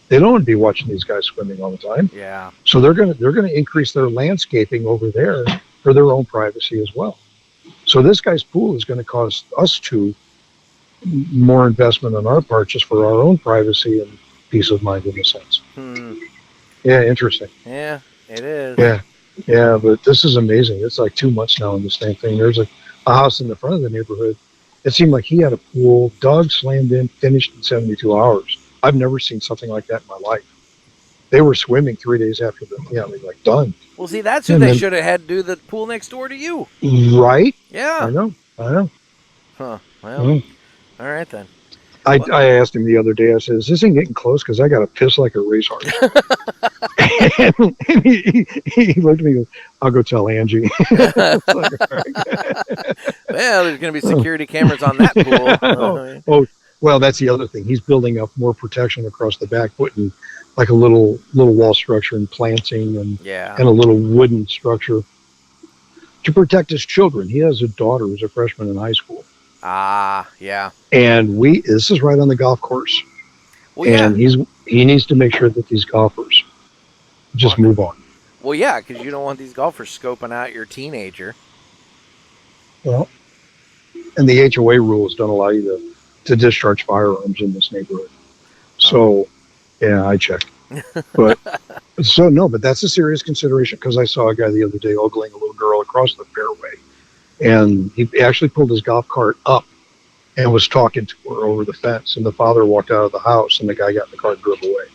They don't want to be watching these guys swimming all the time. Yeah. So they're going to increase their landscaping over there for their own privacy as well. So this guy's pool is going to cost us more investment on our part just for our own privacy and peace of mind in a sense. Yeah, interesting. Yeah, it is. Yeah, but this is amazing. It's like 2 months now in this same thing. There's a house in the front of the neighborhood. It seemed like he had a pool, dug slammed in, finished in 72 hours. I've never seen something like that in my life. They were swimming 3 days after done. Well, see, that's who they should have had do the pool next door to you. Right? Yeah. I know. Huh. Well, all right then. I asked him the other day, I said, is this thing getting close? Because I got to piss like a racehorse. and he looked at me and goes, I'll go tell Angie. Well, there's going to be security cameras on that pool. Well, that's the other thing. He's building up more protection across the back, putting like a little wall structure and planting and a little wooden structure to protect his children. He has a daughter who's a freshman in high school. Ah, yeah. And this is right on the golf course. Well, and he needs to make sure that these golfers just move on. Well, yeah, because you don't want these golfers scoping out your teenager. Well, and the HOA rules don't allow you to discharge firearms in this neighborhood. So, yeah, I checked. But but that's a serious consideration, because I saw a guy the other day ogling a little girl across the fairway. And he actually pulled his golf cart up and was talking to her over the fence. And the father walked out of the house, and the guy got in the car and drove away.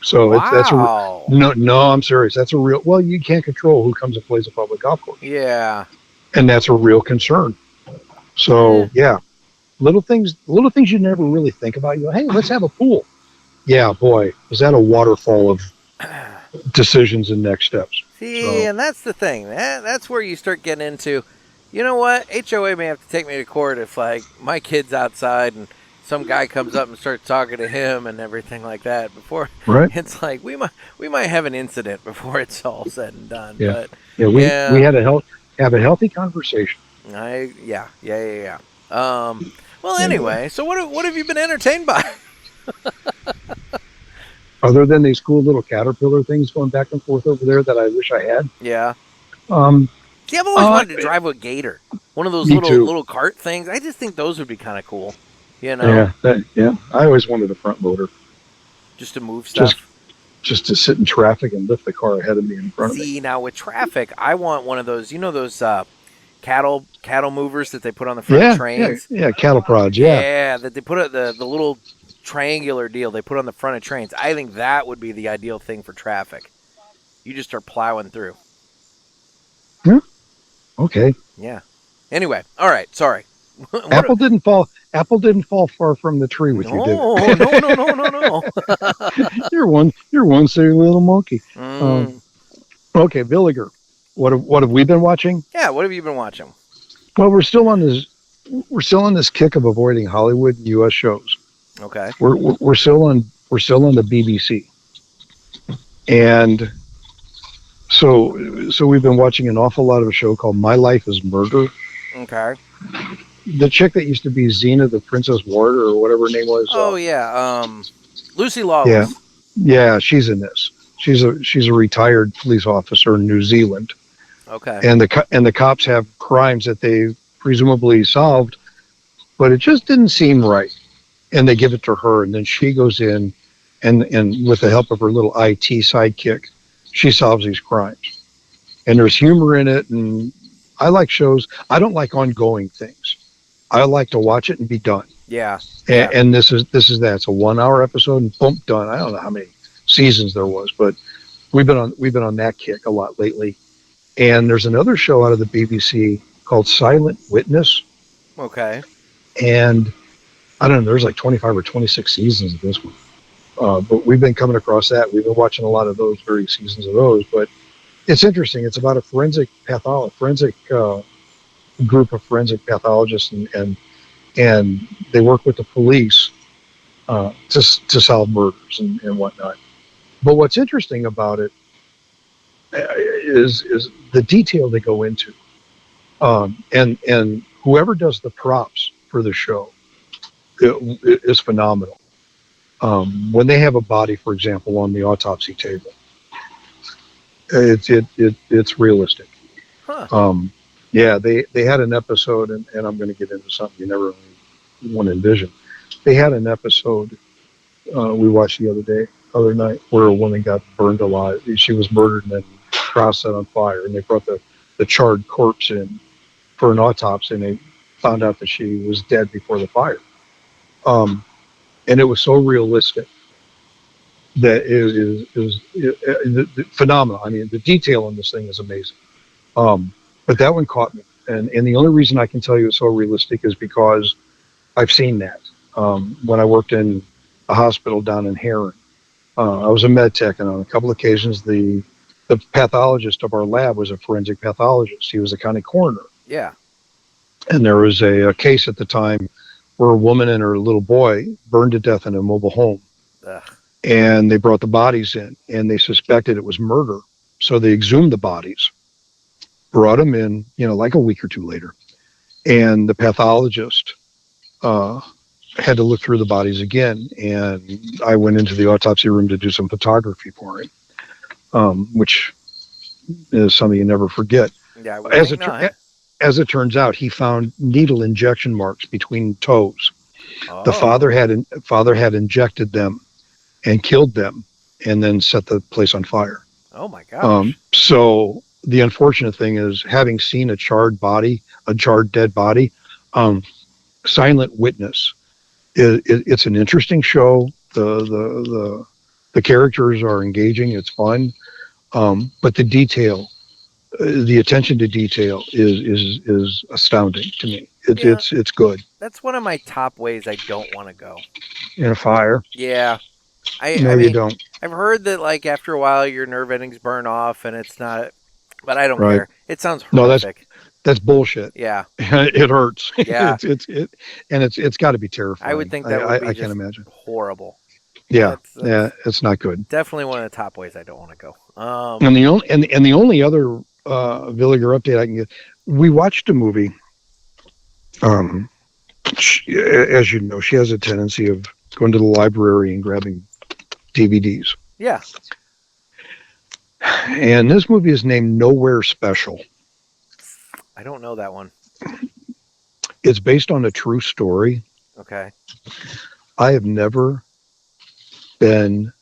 So I'm serious. That's a real. Well, you can't control who comes and plays a public golf course. Yeah, and that's a real concern. So little things you never really think about. You go, hey, let's have a pool. Yeah, boy, is that a waterfall of decisions and next steps. See, and that's the thing. That's where you start getting into, you know what? HOA may have to take me to court if, like, my kid's outside and some guy comes up and starts talking to him and everything like that. Before, right? It's like we might have an incident before it's all said and done. Yeah, but, we had to have a healthy conversation. Yeah. Well, anyway, so what have you been entertained by? Other than these cool little caterpillar things going back and forth over there that I wish I had. Yeah. See, I've always wanted to drive a gator. One of those little cart things. I just think those would be kind of cool. You know? Yeah. I always wanted a front loader. Just to move stuff? Just to sit in traffic and lift the car ahead of me in front of me. See, now with traffic, I want one of those, you know those cattle movers that they put on the front of trains? Yeah, cattle prods, yeah. Yeah, that they put the little triangular deal they put on the front of trains. I think that would be the ideal thing for traffic. You just start plowing through. Yeah. Okay. Yeah. Anyway, all right, sorry. Apple didn't fall far from the tree with you, did it? No. You're one silly little monkey. Okay, Villiger. What have we been watching? Yeah, what have you been watching? Well, we're still on this kick of avoiding Hollywood and US shows. Okay. We're still on the BBC. And so we've been watching an awful lot of a show called My Life is Murder. Okay. The chick that used to be Xena, the Princess Ward, or whatever her name was. Oh yeah, Lucy Lawless. Yeah, she's in this. She's a retired police officer in New Zealand. Okay. And the cops have crimes that they presumably solved, but it just didn't seem right. And they give it to her, and then she goes in, and with the help of her little IT sidekick, she solves these crimes. And there's humor in it, and I like shows. I don't like ongoing things. I like to watch it and be done. Yeah. And this is that. It's a 1 hour episode and boom, done. I don't know how many seasons there was, but we've been on that kick a lot lately. And there's another show out of the BBC called Silent Witness. Okay. And I don't know, there's like 25 or 26 seasons of this one. But we've been coming across that. We've been watching a lot of those, various seasons of those. But it's interesting. It's about a forensic group of forensic pathologists, and they work with the police to solve murders and whatnot. But what's interesting about it is the detail they go into, and whoever does the props for the show is phenomenal. When they have a body, for example, on the autopsy table, it's realistic. Huh. Yeah, they had an episode, and I'm going to get into something you never really want to envision. They had an episode we watched the other night, where a woman got burned alive. She was murdered and then house set on fire, and they brought the charred corpse in for an autopsy, and they found out that she was dead before the fire. And it was so realistic that it is phenomenal. I mean, the detail in this thing is amazing. But that one caught me, and the only reason I can tell you it's so realistic is because I've seen that. When I worked in a hospital down in Heron, I was a med tech, and on a couple occasions the pathologist of our lab was a forensic pathologist. He was a county coroner. Yeah. And there was a case at the time where a woman and her little boy burned to death in a mobile home. Ugh. And they brought the bodies in, and they suspected it was murder. So they exhumed the bodies, brought them in, like a week or two later. And the pathologist had to look through the bodies again. And I went into the autopsy room to do some photography for him, which is something you never forget. Yeah, as it turns out, he found needle injection marks between toes. Oh. The father had injected them and killed them, and then set the place on fire. Oh my gosh! So the unfortunate thing is, having seen a charred dead body, Silent Witness. It's an interesting show. The characters are engaging. It's fun, but the detail. The attention to detail is astounding to me. It's good. That's one of my top ways I don't want to go. In a fire? Yeah. I mean, you don't. I've heard that like after a while your nerve endings burn off and it's not, but I don't Right. care. It sounds horrific. No, that's bullshit. Yeah. It hurts. Yeah. It's got to be terrifying. I would think that would be I just can't imagine. horrible. Yeah. That's It's not good. definitely one of the top ways I don't want to go. And the only other Villiger update I can get, we watched a movie. As you know, she has a tendency of going to the library and grabbing DVDs. Yeah. And this movie is named Nowhere Special. I don't know that one. It's based on a true story. Okay. I have never been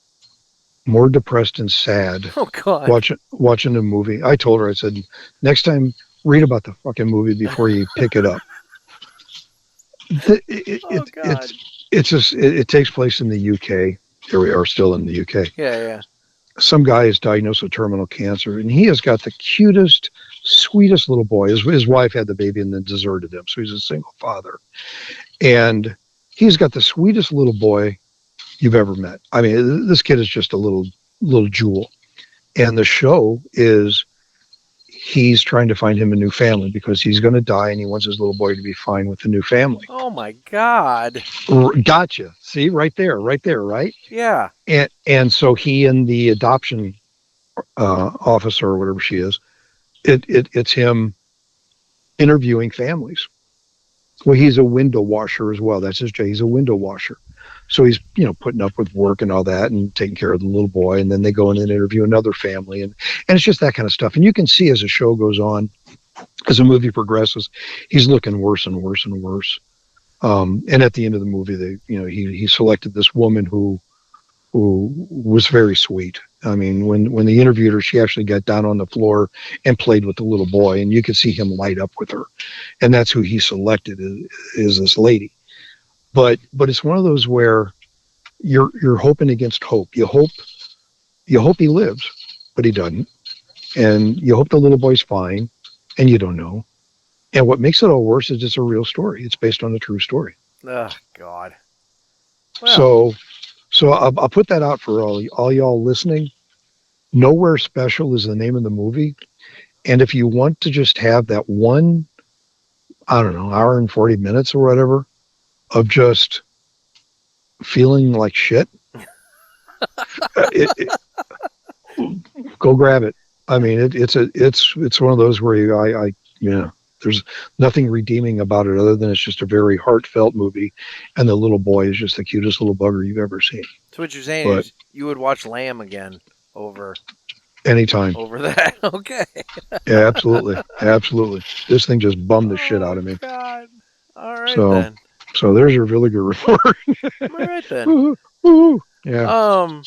more depressed and sad Oh God. watching a movie. I told her, I said, next time read about the fucking movie before you pick it up. It takes place in the UK. Here we are, still in the UK. Yeah. Some guy is diagnosed with terminal cancer, and he has got the cutest, sweetest little boy. His wife had the baby and then deserted him, so he's a single father. And he's got the sweetest little boy you've ever met. I mean, this kid is just a little jewel. And the show is he's trying to find him a new family because he's going to die, and he wants his little boy to be fine with the new family. Oh my God. Gotcha. See, right there, right? Yeah. And so he and the adoption officer or whatever she is, it's him interviewing families. Well, he's a window washer as well. That's his job. He's a window washer. So he's, putting up with work and all that and taking care of the little boy. And then they go in and interview another family. And it's just that kind of stuff. And you can see as the show goes on, as the movie progresses, he's looking worse and worse and worse. And at the end of the movie, he selected this woman who was very sweet. I mean, when they interviewed her, she actually got down on the floor and played with the little boy, and you could see him light up with her. And that's who he selected is this lady. But it's one of those where you're hoping against hope. You hope he lives, but he doesn't. And you hope the little boy's fine, and you don't know. And what makes it all worse is it's a real story. It's based on a true story. Oh God. Well. So I'll put that out for all y'all listening. Nowhere Special is the name of the movie. And if you want to just have that one, I don't know, hour and 40 minutes or whatever of just feeling like shit, go grab it. I mean, it's one of those where there's nothing redeeming about it other than it's just a very heartfelt movie, and the little boy is just the cutest little bugger you've ever seen. So what you're saying is you would watch Lamb again over that? Okay. Yeah, absolutely. This thing just bummed the shit out of me. God. All right then. So there's your Villiger report. All right then. Woo-hoo. Yeah.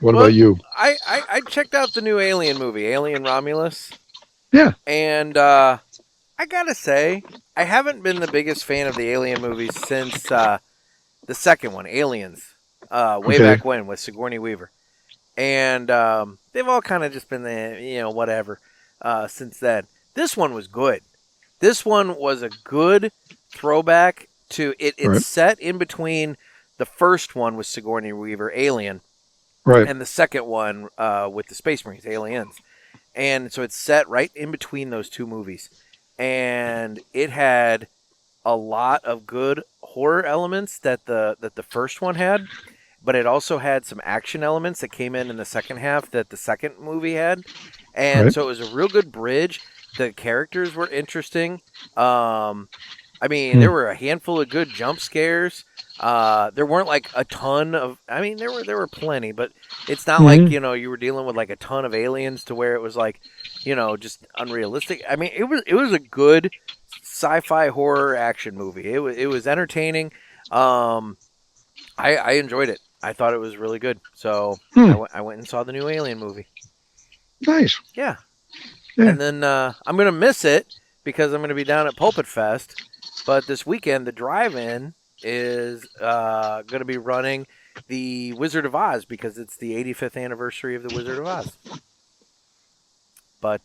What about you? I checked out the new Alien movie, Alien Romulus. Yeah. And I gotta say, I haven't been the biggest fan of the Alien movies since the second one, Aliens, way back when with Sigourney Weaver. And they've all kind of just been whatever since then. This one was good. This one was a good throwback to it. It's right. Set in between the first one with Sigourney Weaver, Alien, right, and the second one with the Space Marines, Aliens. And so it's set right in between those two movies. And it had a lot of good horror elements that the first one had, but it also had some action elements that came in the second half that the second movie had. And so it was a real good bridge. The characters were interesting. I mean, there were a handful of good jump scares. There weren't like a ton of, there were plenty, but it's not like, you were dealing with like a ton of aliens to where it was like, just unrealistic. I mean, it was a good sci-fi horror action movie. It was entertaining. I enjoyed it. I thought it was really good. So I went and saw the new Alien movie. Nice. Yeah. And then I'm going to miss it because I'm going to be down at Pulpit Fest. But this weekend, the drive-in is going to be running the Wizard of Oz because it's the 85th anniversary of the Wizard of Oz. But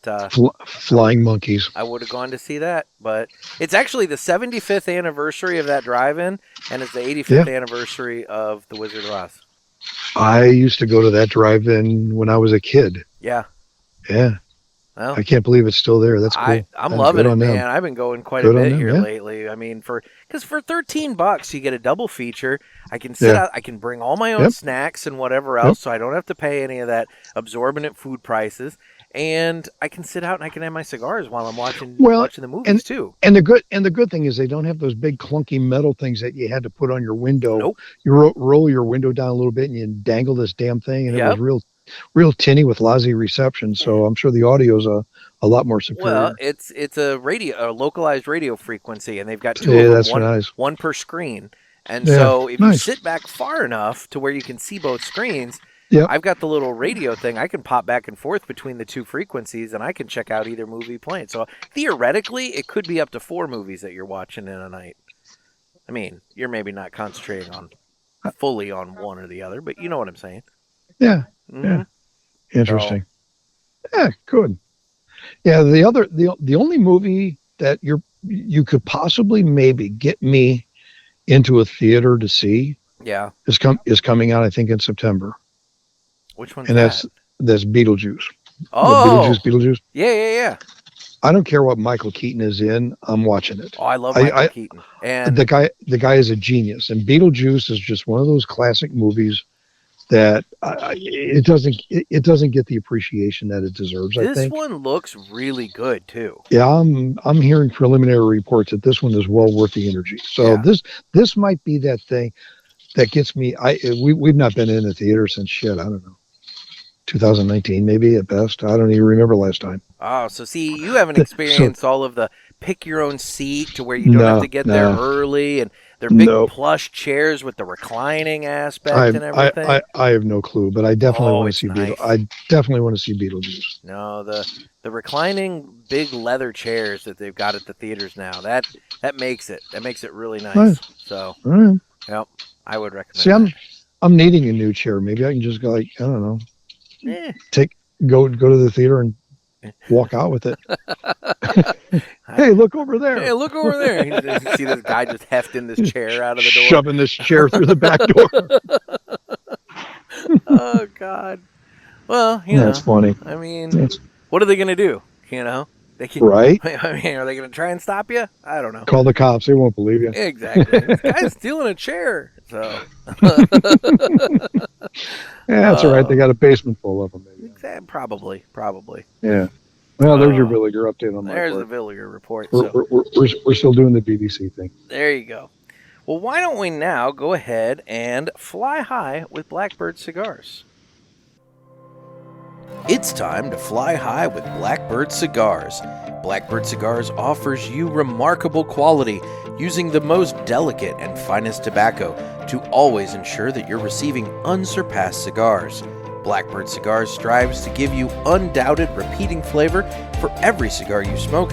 flying monkeys. I would have gone to see that, but it's actually the 75th anniversary of that drive-in, and it's the 85th anniversary of the Wizard of Oz. I used to go to that drive-in when I was a kid. Yeah. Yeah. Well, I can't believe it's still there. That's cool. I'm loving it, man. Them. I've been going quite Good a bit them, here yeah. lately. I mean, because for $13 you get a double feature. I can sit out. I can bring all my own snacks and whatever else, so I don't have to pay any of that exorbitant food prices. And I can sit out and I can have my cigars while I'm watching the movies too. And the good thing is they don't have those big clunky metal things that you had to put on your window. Nope. You roll your window down a little bit and you dangle this damn thing, and it was real tinny with lousy reception. So I'm sure the audio's a lot more superior. Well, it's a localized radio frequency, and they've got two of them, that's nice. One per screen. And so if you sit back far enough to where you can see both screens, I've got the little radio thing. I can pop back and forth between the two frequencies, and I can check out either movie playing. So theoretically, it could be up to 4 movies that you're watching in a night. I mean, you're maybe not concentrating fully on one or the other, but you know what I'm saying. Yeah. Mm-hmm. Yeah. Interesting. Yeah, good. Yeah, the only movie that you could possibly maybe get me into a theater to see is coming out, I think, in September. Which one's and that? That's Beetlejuice. Oh, Beetlejuice. Yeah. I don't care what Michael Keaton is in. I'm watching it. Oh, I love Michael Keaton. And the guy is a genius. And Beetlejuice is just one of those classic movies that it doesn't get the appreciation that it deserves. I think this one looks really good too. Yeah, I'm hearing preliminary reports that this one is well worth the energy. So this might be that thing that gets me. We've not been in a theater since I don't know, 2019 maybe at best. I don't even remember last time. Oh, so see, you haven't experienced all of the pick your own seat to where you don't have to get there early, and they're big plush chairs with the reclining aspect and everything. I have no clue, but I definitely want to see I definitely want to see Beetlejuice. No, the reclining big leather chairs that they've got at the theaters now, that makes it really nice. So, yep, I would recommend. See, I'm needing a new chair. Maybe I can just go, like, I don't know, go to the theater and walk out with it. Hey, look over there. Hey, look over there. You see this guy just hefting this chair out of the door. Shoving this chair through the back door. Oh, God. Well, you know. That's funny. I mean, what are they going to do? You know? Right? I mean, are they going to try and stop you? I don't know. Call the cops. They won't believe you. Exactly. This guy's stealing a chair. So. Yeah, that's all right. They got a basement full of them. Maybe. Probably. Yeah. Well, there's your Villiger update on my There's part. the Villiger report. We're still doing the BBC thing. There you go. Well, why don't we now go ahead and fly high with Blackbird Cigars? It's time to fly high with Blackbird Cigars. Blackbird Cigars offers you remarkable quality using the most delicate and finest tobacco to always ensure that you're receiving unsurpassed cigars. Blackbird Cigars strives to give you undoubted repeating flavor for every cigar you smoke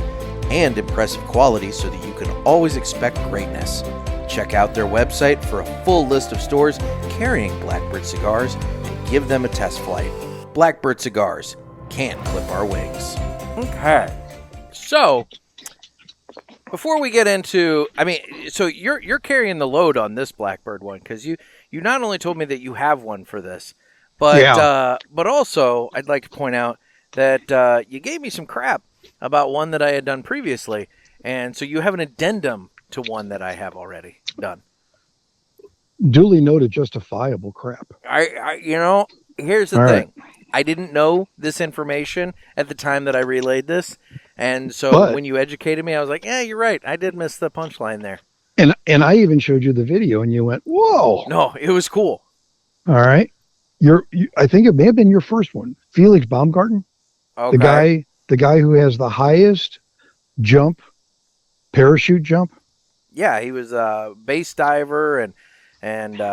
and impressive quality so that you can always expect greatness. Check out their website for a full list of stores carrying Blackbird Cigars and give them a test flight. Blackbird Cigars can't clip our wings. Okay. So, before we get into, so you're carrying the load on this Blackbird one, because you not only told me that you have one for this, but also I'd like to point out that you gave me some crap about one that I had done previously, and so you have an addendum to one that I have already done. Duly noted, justifiable crap. Here's the thing. I didn't know this information at the time that I relayed this, and so when you educated me, I was like, yeah, you're right. I did miss the punchline there. And I even showed you the video, and you went, whoa. No, it was cool. All right. I think it may have been your first one. Felix Baumgarten. Okay. The guy who has the highest parachute jump. Yeah, he was a base diver and he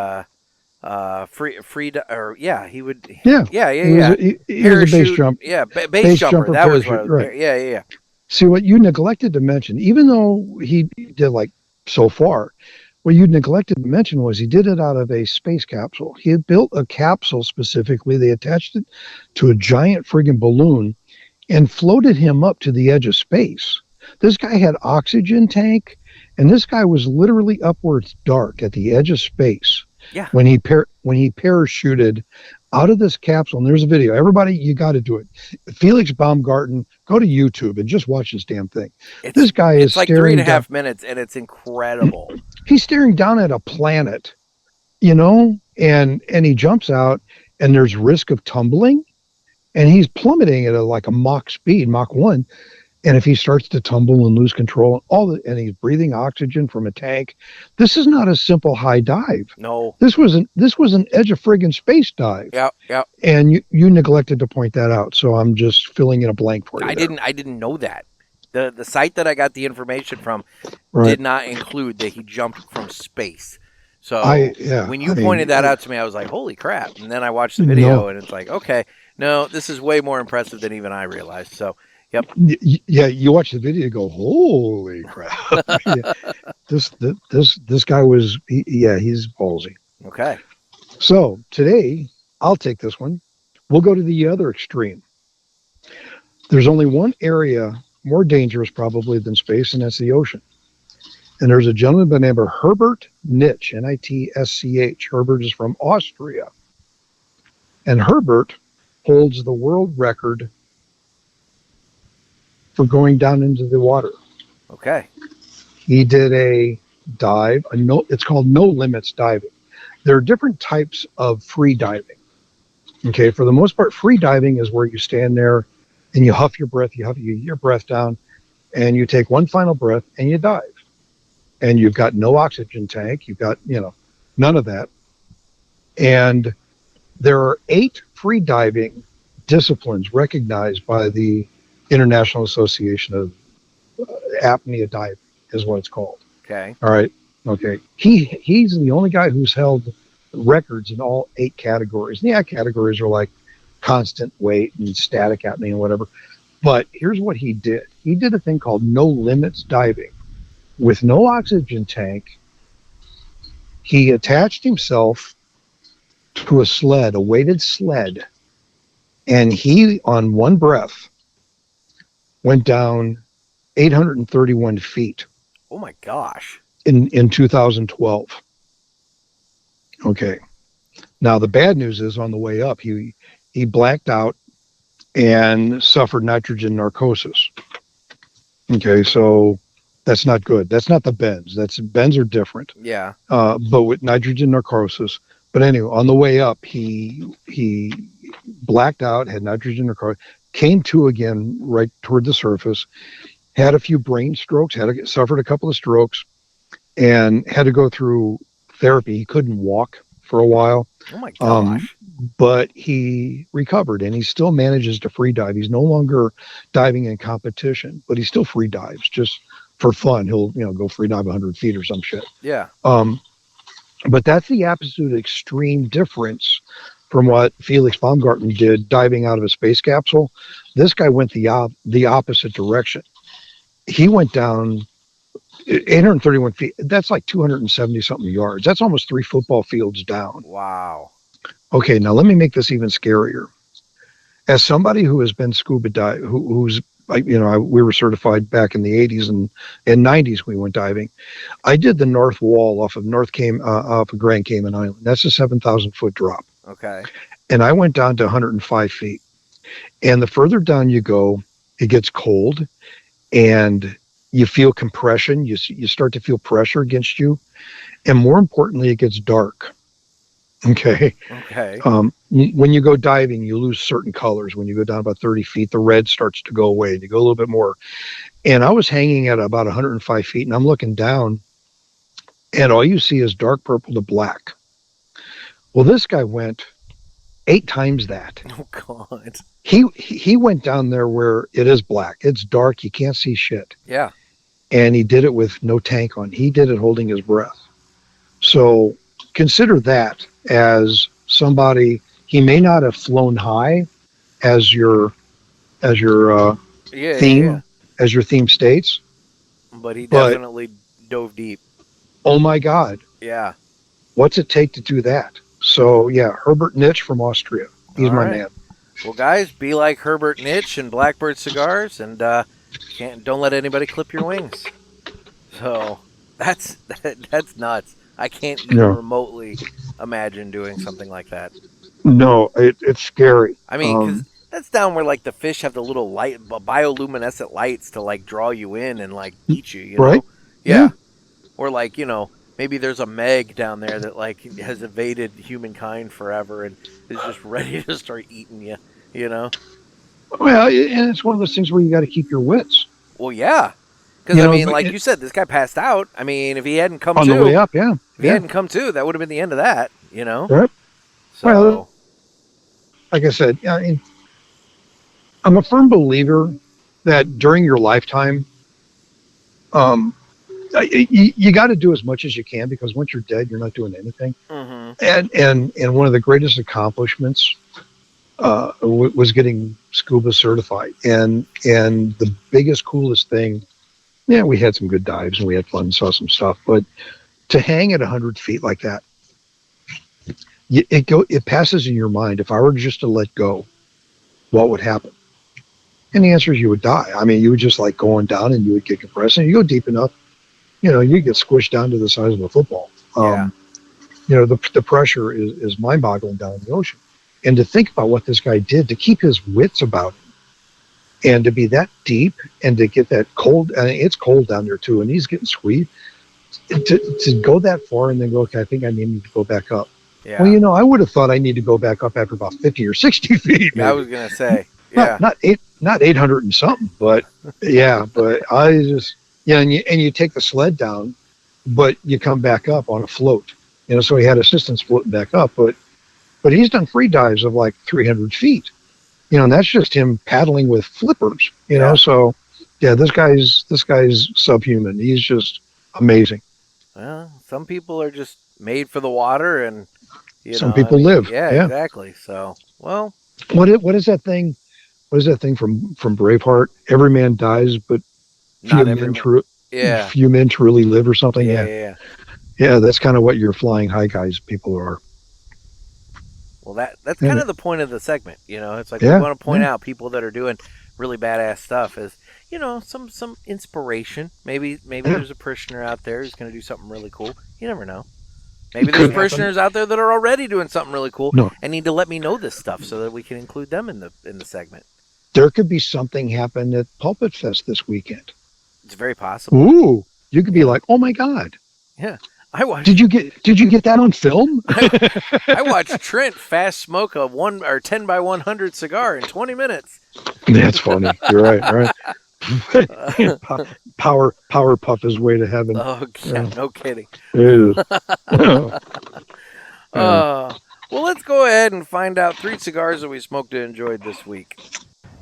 would. Yeah. He was a base jump. Yeah, base jumper. That was what. Right. Yeah. See, what you neglected to mention, even though he did like so far, what you neglected to mention was he did it out of a space capsule. He had built a capsule specifically. They attached it to a giant friggin' balloon and floated him up to the edge of space. This guy had oxygen tank, and this guy was literally upwards dark at the edge of space. Yeah. When he parachuted out of this capsule, and there's a video. Everybody, you got to do it. Felix Baumgarten, go to YouTube and just watch this damn thing. This guy is like staring 3.5 minutes, and it's incredible. He's staring down at a planet, and he jumps out, and there's risk of tumbling, and he's plummeting at a Mach speed, Mach 1. And if he starts to tumble and lose control, and he's breathing oxygen from a tank, this is not a simple high dive. No, this was an edge of friggin' space dive. Yeah. And you neglected to point that out, so I'm just filling in a blank for you. I didn't know that. The site that I got the information from did not include that he jumped from space. So when you pointed that out to me, I was like, "Holy crap!" And then I watched the video, and it's like, "Okay, no, this is way more impressive than even I realized." So. Yep. Yeah, you watch the video, you go, holy crap! This guy was, he's ballsy. Okay. So today, I'll take this one. We'll go to the other extreme. There's only one area more dangerous probably than space, and that's the ocean. And there's a gentleman by the name of Herbert Nitsch, Nitsch. Herbert is from Austria, and Herbert holds the world record for going down into the water. Okay. He did a dive, it's called no limits diving. There are different types of free diving. Okay, for the most part, free diving is where you stand there and you huff your breath, you get your breath down, and you take one final breath and you dive. And you've got no oxygen tank, you've got, none of that. And there are 8 free diving disciplines recognized by the International Association of Apnea Diving is what it's called. Okay. All right. Okay. He's the only guy who's held records in all 8 categories. And the 8 categories are like constant weight and static apnea and whatever. But here's what he did. He did a thing called no limits diving with no oxygen tank. He attached himself to a sled, a weighted sled, and he, on one breath, went down 831 feet. Oh my gosh. In 2012. Okay. Now the bad news is on the way up, he blacked out and suffered nitrogen narcosis. Okay, so that's not good. That's not the bends. Bends are different. Yeah. But with nitrogen narcosis. But anyway, on the way up, he blacked out, had nitrogen narcosis, came to again right toward the surface, had a few brain strokes, suffered a couple of strokes, and had to go through therapy. He couldn't walk for a while. Oh my gosh. But he recovered, and he still manages to free dive. He's no longer diving in competition, but he still free dives just for fun. He'll go free dive 100 feet or some shit. Yeah. But that's the absolute extreme difference from what Felix Baumgarten did diving out of a space capsule. This guy went the opposite direction. He went down 831 feet. That's like 270 something yards. That's almost 3 football fields down. Wow. Okay, now let me make this even scarier. As somebody who has been scuba diving, who's we were certified back in the 80s and 90s. We went diving. I did the North Wall off of Grand Cayman Island. That's a 7,000 foot drop. Okay. And I went down to 105 feet. And the further down you go, it gets cold, and you feel compression. You start to feel pressure against you, and more importantly, it gets dark. Okay. Okay. When you go diving, you lose certain colors. When you go down about 30 feet, the red starts to go away, and you go a little bit more. And I was hanging at about 105 feet, and I'm looking down, and all you see is dark purple to black. Well, this guy went 8 times that. Oh God. He went down there where it is black. It's dark. You can't see shit. Yeah. And he did it with no tank on. He did it holding his breath. So consider that as somebody. He may not have flown high as your theme, as your theme states. But he definitely dove deep. Oh my God. Yeah. What's it take to do that? So yeah, Herbert Nitsch from Austria. He's my man. Well, guys, be like Herbert Nitsch and Blackbird Cigars, and don't let anybody clip your wings. So that's nuts. I can't even remotely imagine doing something like that. No, it's scary. I mean, because that's down where like the fish have the little light, bioluminescent lights to like draw you in and like eat you. You know? Right? Yeah. Or like maybe there's a Meg down there that like has evaded humankind forever and is just ready to start eating you. You know? Well, and it's one of those things where you got to keep your wits. Well, yeah. Because, I mean, like you said, this guy passed out. I mean, if he hadn't come on to... On the way up, yeah. If he hadn't come to, that would have been the end of that, you know? Right. So... Well, like I said, I mean, I'm a firm believer that during your lifetime, you got to do as much as you can, because once you're dead, you're not doing anything. Mm-hmm. And one of the greatest accomplishments was getting scuba certified. And the biggest, coolest thing... Yeah, we had some good dives and we had fun and saw some stuff, but to hang at 100 feet like that, it passes in your mind. If I were just to let go, what would happen? And the answer is you would die. I mean, you would just like going down and you would get compressed, and you go deep enough, you get squished down to the size of a football. The pressure is mind-boggling down in the ocean. And to think about what this guy did to keep his wits about him, and to be that deep and to get that cold, I mean, it's cold down there too, and he's getting squeezed. To go that far and then go, okay, I think I need to go back up. Yeah. Well, I would have thought I need to go back up after about 50 or 60 feet. Maybe. I was going to say, yeah. Not 800 and something, but yeah, but I just, and you take the sled down, but you come back up on a float. So he had assistance floating back up, but he's done free dives of like 300 feet. And that's just him paddling with flippers, so yeah, this guy's subhuman. He's just amazing. Well, some people are just made for the water, and some people live. Yeah, exactly. So, well, what is that thing? What is that thing from Braveheart? Every man dies, but few men truly live, or something. Yeah. That's kind of what your flying high guys people are. Well, that's kind of the point of the segment, It's like we want to point out people that are doing really badass stuff as, some inspiration. Maybe there's a parishioner out there who's going to do something really cool. You never know. Maybe there's parishioners out there that are already doing something really cool and need to let me know this stuff so that we can include them in the segment. There could be something happen at Pulpit Fest this weekend. It's very possible. Ooh, you could be like, oh my God. Yeah. Did you get that on film? I watched Trent fast smoke a 10 by 100 cigar in 20 minutes. That's funny. You're right. Power puff his way to heaven. Oh, yeah, no kidding. Well, let's go ahead and find out 3 cigars that we smoked and enjoyed this week.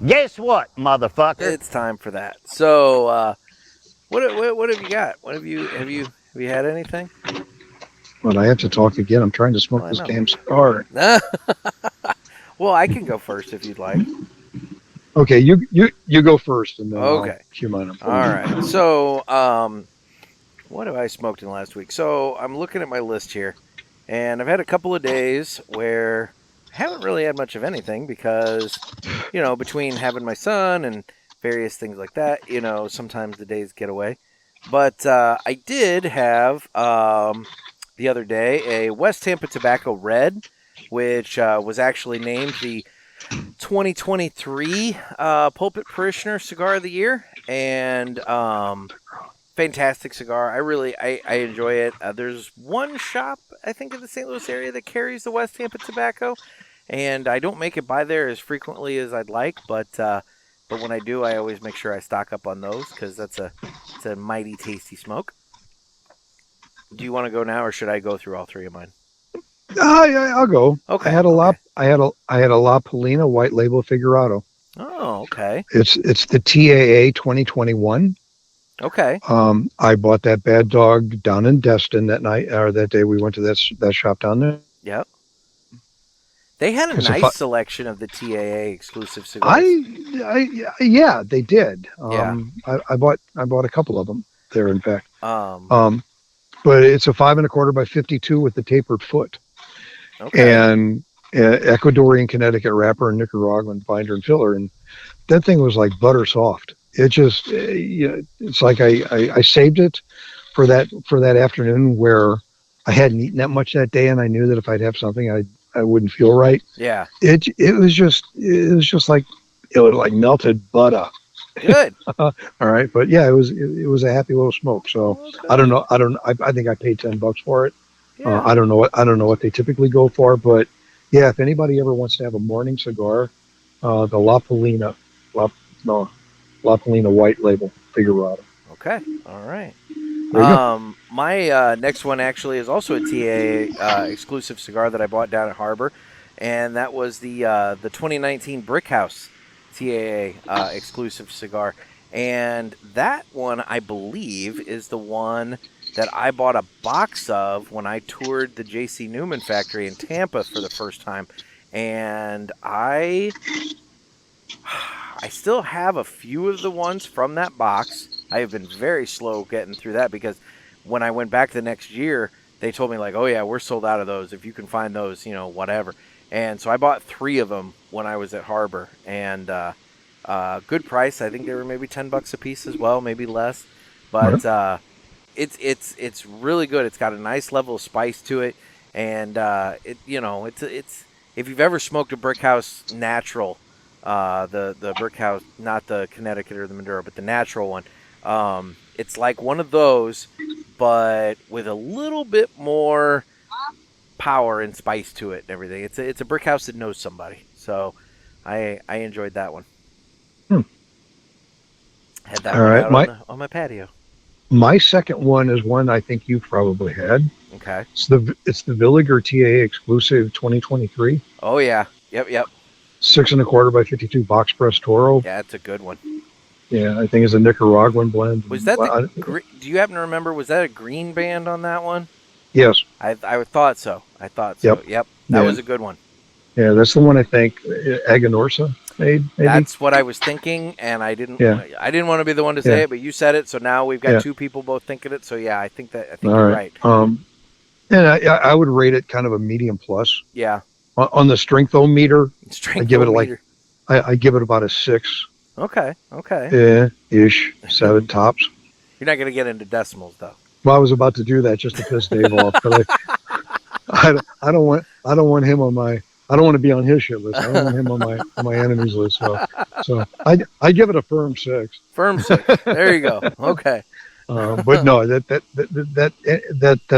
Guess what, motherfucker? It's time for that. So, what have you got? Have you had anything? Well, I have to talk again. I'm trying to smoke this damn cigar. Well, I can go first if you'd like. Okay, you go first, and then okay. I'll cue mine up. All right. So, what have I smoked in the last week? So, I'm looking at my list here, and I've had a couple of days where I haven't really had much of anything because, between having my son and various things like that, sometimes the days get away. But I did have, the other day, a West Tampa Tobacco Red, which was actually named the 2023 Pulpit Parishioner Cigar of the Year. And fantastic cigar. I enjoy it. There's one shop, I think, in the St. Louis area that carries the West Tampa Tobacco. And I don't make it by there as frequently as I'd like, but when I do, I always make sure I stock up on those because it's a mighty tasty smoke. Do you want to go now, or should I go through all 3 of mine? I'll go. Okay. I had a La Polina white label Figurado. Oh, okay. It's the TAA 2021. Okay. I bought that bad dog down in Destin that night, or that day we went to that shop down there. Yep. They had a nice selection of the TAA exclusive cigars. Yeah, they did. Yeah. I bought a couple of them there, in fact. But it's a 5 1/4 by 52 with the tapered foot. Okay. And Ecuadorian Connecticut wrapper and Nicaraguan binder and filler, and that thing was like butter soft. It just, it's like I saved it for that afternoon where I hadn't eaten that much that day, and I knew that if I'd have something, I wouldn't feel right. Yeah. It was just like it was like melted butter. Good. All right, but yeah, it was a happy little smoke. So Okay. I don't know. I think I paid $10 for it. Yeah. I don't know what they typically go for, but yeah, if anybody ever wants to have a morning cigar, the La Polina white label Figurado. Okay. All right. There you go. My next one actually is also a TAA exclusive cigar that I bought down at Harbor, and that was the 2019 Brick House TAA exclusive cigar. And that one, I believe, is the one that I bought a box of when I toured the J.C. Newman factory in Tampa for the first time. And I still have a few of the ones from that box. I have been very slow getting through that because when I went back the next year, they told me like, oh yeah, we're sold out of those. If you can find those, whatever. And so I bought 3 of them when I was at Harbor, and good price. I think they were maybe $10 a piece as well, maybe less. But it's really good. It's got a nice level of spice to it, and it's if you've ever smoked a Brick House natural, the Brick House, not the Connecticut or the Maduro, but the natural one. It's like one of those, but with a little bit more power and spice to it and everything. It's a Brick House that knows somebody. So I enjoyed that one. Had that All one right, out on my patio. My second one is one I think you probably had. Okay. It's the Villiger TAA exclusive 2023. Oh yeah. Yep. 6 1/4 by 52 box press Toro. Yeah, it's a good one. Yeah, I think it's a Nicaraguan blend. Was that do you happen to remember, was that a green band on that one? Yes. I thought so. Yep. That was a good one. Yeah, that's the one I think Aganorsa made. Maybe? That's what I was thinking, and I didn't want to be the one to say it, but you said it, so now we've got 2 people both thinking it. So yeah, I think you're right. And I would rate it kind of a medium plus. Yeah. On the strength-o-meter, I give it I give it about a 6. Okay. Yeah, ish, 7 tops. You're not gonna get into decimals though. Well, I was about to do that just to piss Dave off, but I don't want him on my. I don't want to be on his shit list. I don't want him on my enemies list. So I give it a firm 6. Firm 6. There you go. Okay. But no, that's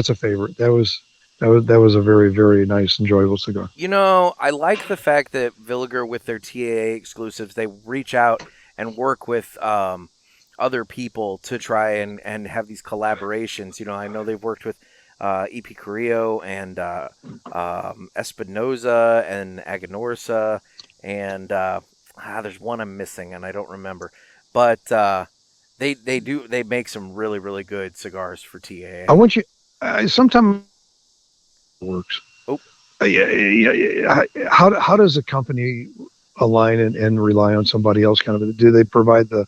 a favorite. That was a very, very nice, enjoyable cigar. I like the fact that Villiger, with their TAA exclusives, they reach out and work with other people to try and have these collaborations. I know they've worked with E.P. Carrillo and Espinosa and Aganorsa, and there's one I'm missing and I don't remember. But they make some really, really good cigars for TAA. I want you sometimes works. Oh. Yeah. How does a company align and rely on somebody else? Kind of, do they provide the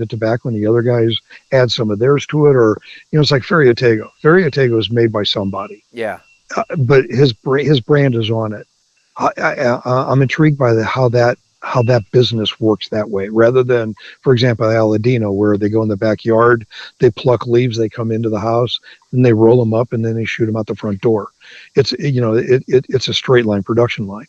tobacco and the other guys add some of theirs to it, or it's like Ferio Tego. Ferio Tego is made by somebody. Yeah. But his brand is on it. I'm intrigued by how that business works that way, rather than, for example, Aladino, where they go in the backyard, they pluck leaves, they come into the house, and they roll them up, and then they shoot them out the front door. It's it's a straight line production line.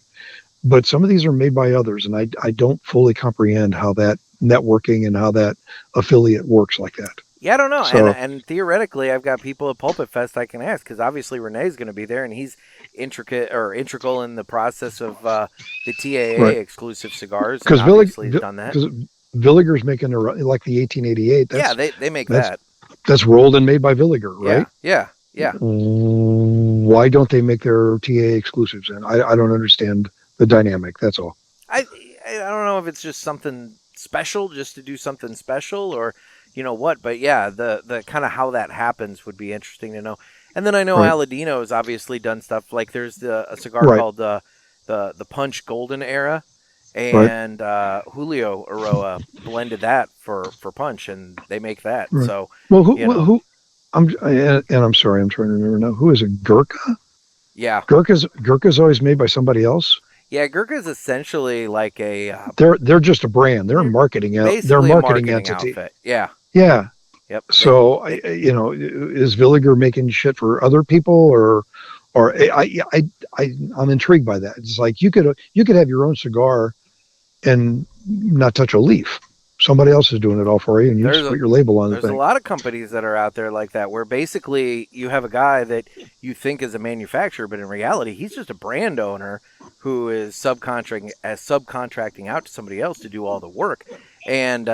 But some of these are made by others, and I don't fully comprehend how that networking and how that affiliate works like that. Yeah, I don't know. So, and theoretically, I've got people at Pulpit Fest I can ask, because obviously Renee's going to be there, and he's integral in the process of the TAA exclusive cigars. Because he's done that. Because Villiger's making like the 1888. They make that. That's rolled and made by Villiger, right? Yeah. Why don't they make their TA exclusives? And I don't understand the dynamic. That's all. I don't know if it's just something special, just to do something special, or what. But yeah, the kind of how that happens would be interesting to know. And then I know Aladino has obviously done stuff like there's a cigar called the Punch Golden Era, and Julio Aroa blended that for Punch, and they make that. Right. So I'm sorry, I'm trying to remember now. Who is it? Gurkha? Yeah, Gurkha's always made by somebody else. Yeah, Gurkha's essentially like a. They're just a brand. They're a marketing entity. Outfit. Yeah. Yep. So is Villiger making shit for other people, or I'm intrigued by that. It's like you could have your own cigar and not touch a leaf. Somebody else is doing it all for you, and you just put your label on the thing. There's a lot of companies that are out there like that, where basically you have a guy that you think is a manufacturer, but in reality, he's just a brand owner who is subcontracting out to somebody else to do all the work. And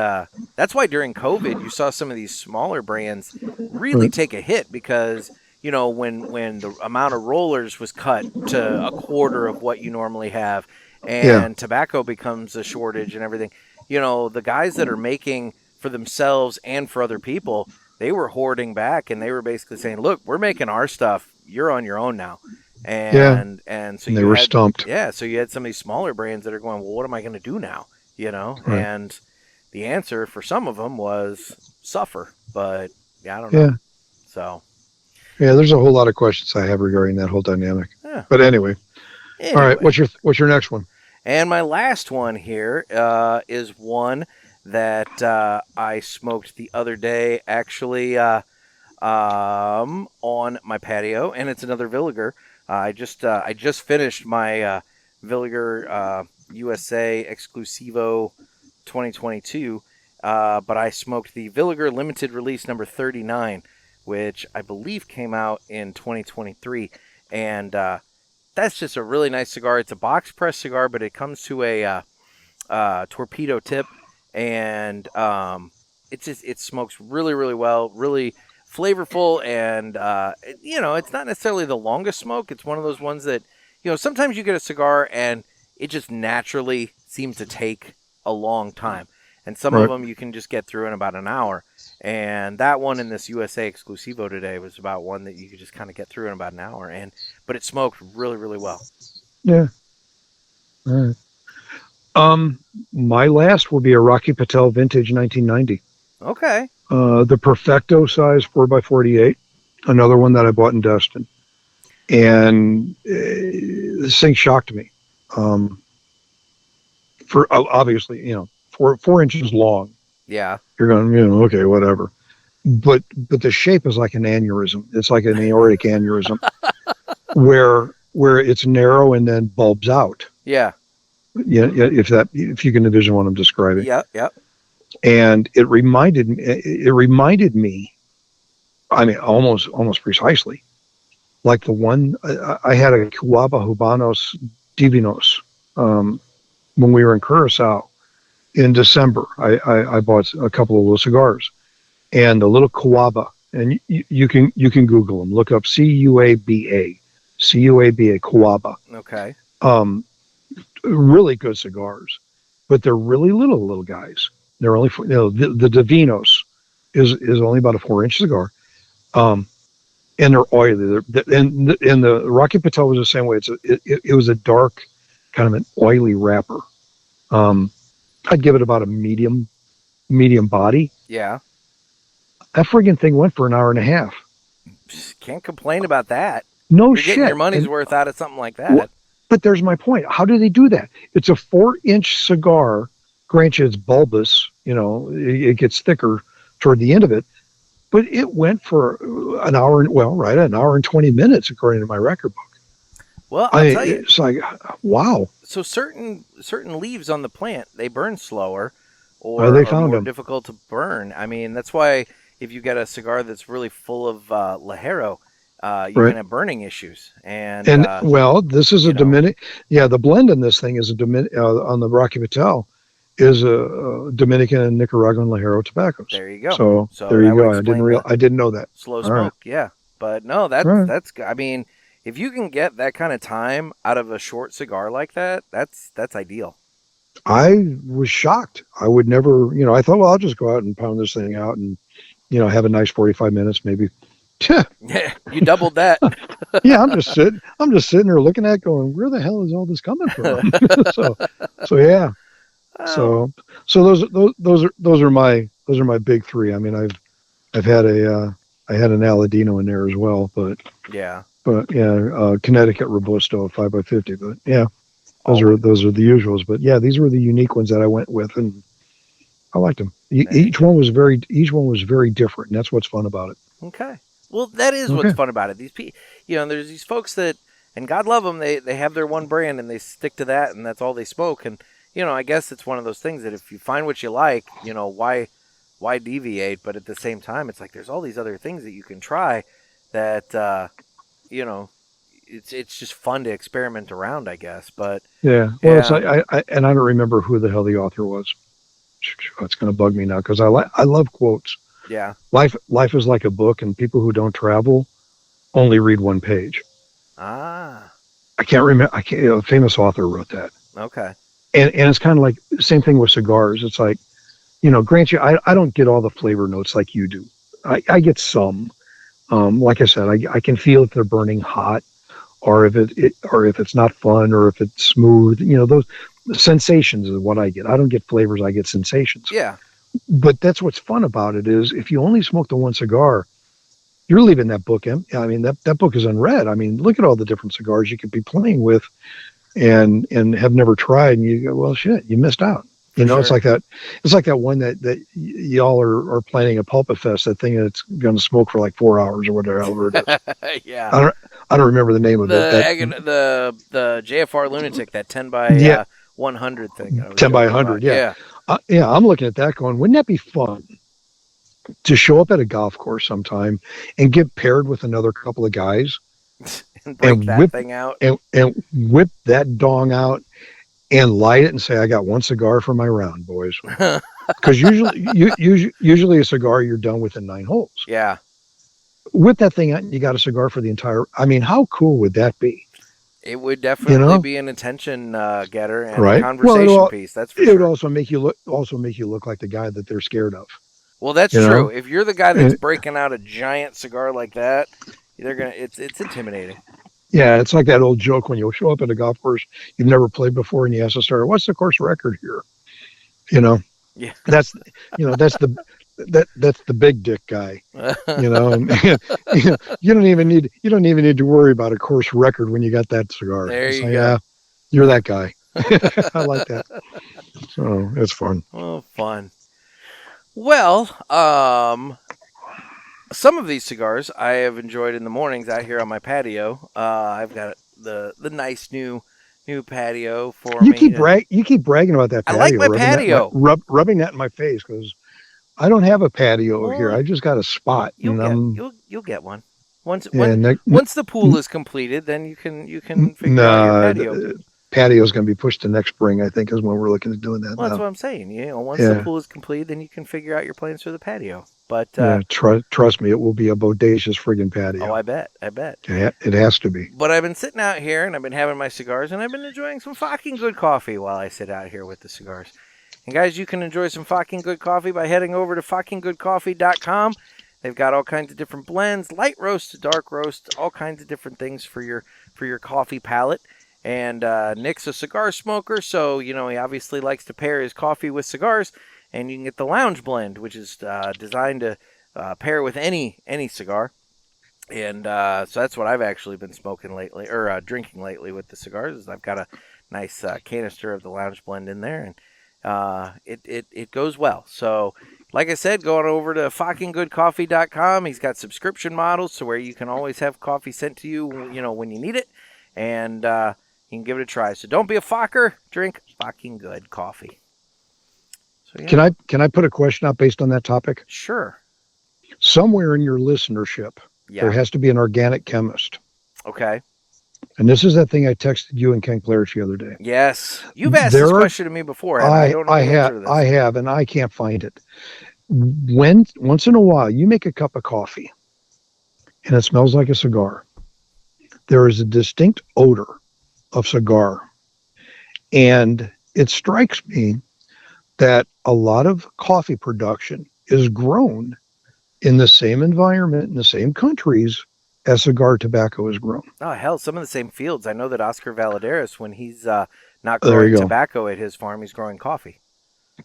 that's why during COVID, you saw some of these smaller brands really take a hit, because when the amount of rollers was cut to a quarter of what you normally have, and tobacco becomes a shortage and everything. The guys that are making for themselves and for other people, they were hoarding back, and they were basically saying, look, we're making our stuff. You're on your own now. And so they were stumped. Yeah. So you had some of these smaller brands that are going, well, what am I going to do now? Right. And the answer for some of them was suffer, but I don't know. Yeah. So. Yeah, there's a whole lot of questions I have regarding that whole dynamic. Yeah. But anyway. All right. What's your next one? And my last one here is one that I smoked the other day, actually, on my patio, and it's another Villiger. I just finished my Villiger USA Exclusivo 2022, but I smoked the Villiger Limited Release number 39, which I believe came out in 2023, and that's just a really nice cigar. It's a box press cigar, but it comes to a torpedo tip, and it smokes really, really well, really flavorful, and it's not necessarily the longest smoke. It's one of those ones that sometimes you get a cigar and it just naturally seems to take a long time, and some of them you can just get through in about an hour. And that one in this USA Exclusivo today was about one that you could just kind of get through in about an hour, but it smoked really, really well. Yeah. All right. My last will be a Rocky Patel Vintage 1990. Okay. The Perfecto size 4x48, another one that I bought in Destin, and this thing shocked me. For obviously, 4 inches long. Yeah. You're going, okay, whatever. But the shape is like an aneurysm. It's like an aortic aneurysm where it's narrow and then bulbs out. Yeah. Yeah. If you can envision what I'm describing. Yeah. Yeah. And it reminded me, I mean, almost precisely, like the one I had a Cuaba Habanos Divinos when we were in Curacao. In December, I bought a couple of those cigars, and the little Cuaba, and you can Google them. Look up Cuaba, Cuaba. Okay. Really good cigars, but they're really little guys. They're only the Divinos is only about a 4-inch cigar, and they're oily. And the Rocky Patel was the same way. It was a dark, kind of an oily wrapper. I'd give it about a medium body. Yeah. That friggin' thing went for an hour and a half. Can't complain about that. No You're shit. getting your money's worth out of something like that. But there's my point. How do they do that? It's a 4-inch cigar. Granted, it's bulbous. It gets thicker toward the end of it. But it went for an hour and 20 minutes, according to my record book. Well, I'll tell you. It's like, wow. So certain leaves on the plant, they burn slower or they are found more them. difficult to burn. I mean, that's why if you get a cigar that's really full of Ligero, you can have burning issues. And this is a Dominican. Yeah, the blend in this thing is on the Rocky Patel is a Dominican and Nicaraguan Ligero tobaccos. There you go. So there you go. I didn't know that. Slow smoke, right. Yeah. But no, that's. I mean, if you can get that kind of time out of a short cigar like that, that's ideal. I was shocked. I would never, I thought, well, I'll just go out and pound this thing out and, have a nice 45 minutes, maybe. Yeah, you doubled that. Yeah, I'm just sitting there looking at it going, where the hell is all this coming from? so yeah. Oh. So those are my big three. I mean, I had an Aladino in there as well, but Connecticut Robusto 5x50, but yeah, those are the usuals. But yeah, these were the unique ones that I went with, and I liked them. Each one was very different, and that's what's fun about it. Okay. Well, that is what's fun about it. These people, there's these folks that, and God love them, they have their one brand and they stick to that, and that's all they smoke. And I guess it's one of those things that if you find what you like, why deviate? But at the same time, it's like there's all these other things that you can try that it's just fun to experiment around, I guess. But well, it's like, I don't remember who the hell the author was. It's going to bug me now because I love quotes. Yeah. Life is like a book, and people who don't travel only read one page. Ah. I can't remember. A famous author wrote that. Okay. And it's kind of like the same thing with cigars. It's like, grant you, I don't get all the flavor notes like you do. I get some. Like I said, I can feel if they're burning hot, or if it's not fun, or if it's smooth. Those sensations is what I get. I don't get flavors. I get sensations. Yeah. But that's what's fun about it is if you only smoke the one cigar, you're leaving that book empty. I mean, that book is unread. I mean, look at all the different cigars you could be playing with and have never tried. And you go, well, shit, you missed out. Sure. It's like that. It's like that one that y'all are planning a Pulpit Fest, that thing that's going to smoke for like 4 hours or whatever it is. Yeah. I don't remember the name of it. The JFR Lunatic, that 10 by 100 thing. 10 by 100, yeah. I'm looking at that going, wouldn't that be fun to show up at a golf course sometime and get paired with another couple of guys and whip that thing out and whip that dong out and light it and say, I got one cigar for my round, boys. Because usually a cigar you're done within 9 holes. Yeah. Whip that thing out and you got a cigar for the entire. I mean, how cool would that be? It would definitely be an attention getter and a conversation piece. That's for sure. It would also make you look like the guy that they're scared of. Well, that's true. If you're the guy that's breaking out a giant cigar like that, it's intimidating. Yeah, it's like that old joke when you show up at a golf course you've never played before and you ask the starter, "What's the course record here?" Yeah. That's the big dick guy. And, you don't even need to worry about a course record when you got that cigar. There you go. Yeah, you're that guy. I like that. So it's fun. Oh, fun. Well, some of these cigars I have enjoyed in the mornings out here on my patio. I've got the nice new patio for you me. You keep bragging about that patio. I like my patio. Rubbing that in my face because I don't have a patio here. I just got a spot. You'll get one. Once the pool is completed, then you can figure out your patio. Patio's going to be pushed to next spring, I think, is when we're looking at doing that. Well, that's what I'm saying. Once the pool is complete, then you can figure out your plans for the patio. But trust me, it will be a bodacious friggin' patio. Oh, I bet. It has to be. But I've been sitting out here, and I've been having my cigars, and I've been enjoying some fucking good coffee while I sit out here with the cigars. And guys, you can enjoy some fucking good coffee by heading over to fuckinggoodcoffee.com. They've got all kinds of different blends, light roast to dark roast, all kinds of different things for your coffee palate. And Nick's a cigar smoker, so he obviously likes to pair his coffee with cigars. And you can get the Lounge Blend, which is designed to pair with any cigar. And so that's what I've actually been smoking lately, or drinking lately with the cigars. I've got a nice canister of the Lounge Blend in there, and it goes well. So, like I said, going over to fuckinggoodcoffee.com. He's got subscription models, so where you can always have coffee sent to you, when you need it, and you can give it a try. So don't be a fucker. Drink fucking good coffee. So, yeah. Can I put a question out based on that topic? Sure. Somewhere in your listenership, there has to be an organic chemist. Okay. And this is that thing I texted you and Ken Claridge the other day. Yes. You've asked this question to me before. I don't know the answer to this. I have, and I can't find it. Once in a while, you make a cup of coffee, and it smells like a cigar. There is a distinct odor of cigar. And it strikes me that a lot of coffee production is grown in the same environment, in the same countries as cigar tobacco is grown. Oh, hell, some of the same fields. I know that Oscar Valadares, when he's not growing tobacco at his farm, he's growing coffee.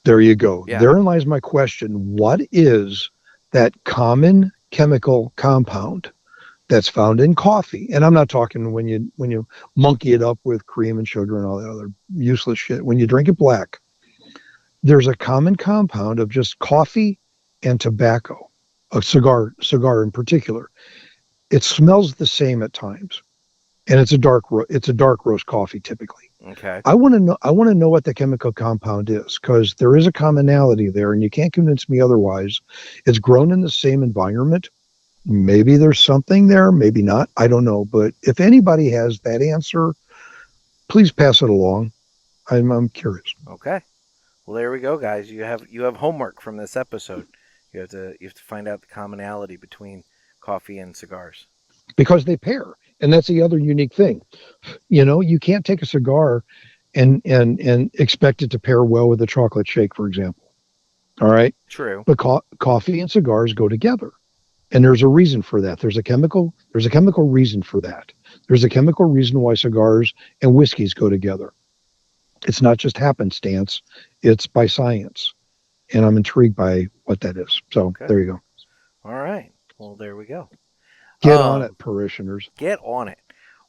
There you go. Yeah. Therein lies my question. What is that common chemical compound that's found in coffee? And I'm not talking when you monkey it up with cream and sugar and all that other useless shit. When you drink it black, there's a common compound of just coffee and tobacco, a cigar in particular. It smells the same at times, and it's a dark roast coffee typically. Okay. I want to know what the chemical compound is, because there is a commonality there, and you can't convince me otherwise. It's grown in the same environment. Maybe there's something there, maybe not. I don't know. But if anybody has that answer, please pass it along. I'm curious. Okay. Well, there we go, guys. You have homework from this episode. You have to find out the commonality between coffee and cigars. Because they pair, and that's the other unique thing. You can't take a cigar and expect it to pair well with a chocolate shake, for example. All right. True. But coffee and cigars go together. And there's a reason for that. There's a chemical reason for that. There's a chemical reason why cigars and whiskeys go together. It's not just happenstance. It's by science. And I'm intrigued by what that is. So There you go. All right. Well, there we go. Get on it, parishioners. Get on it.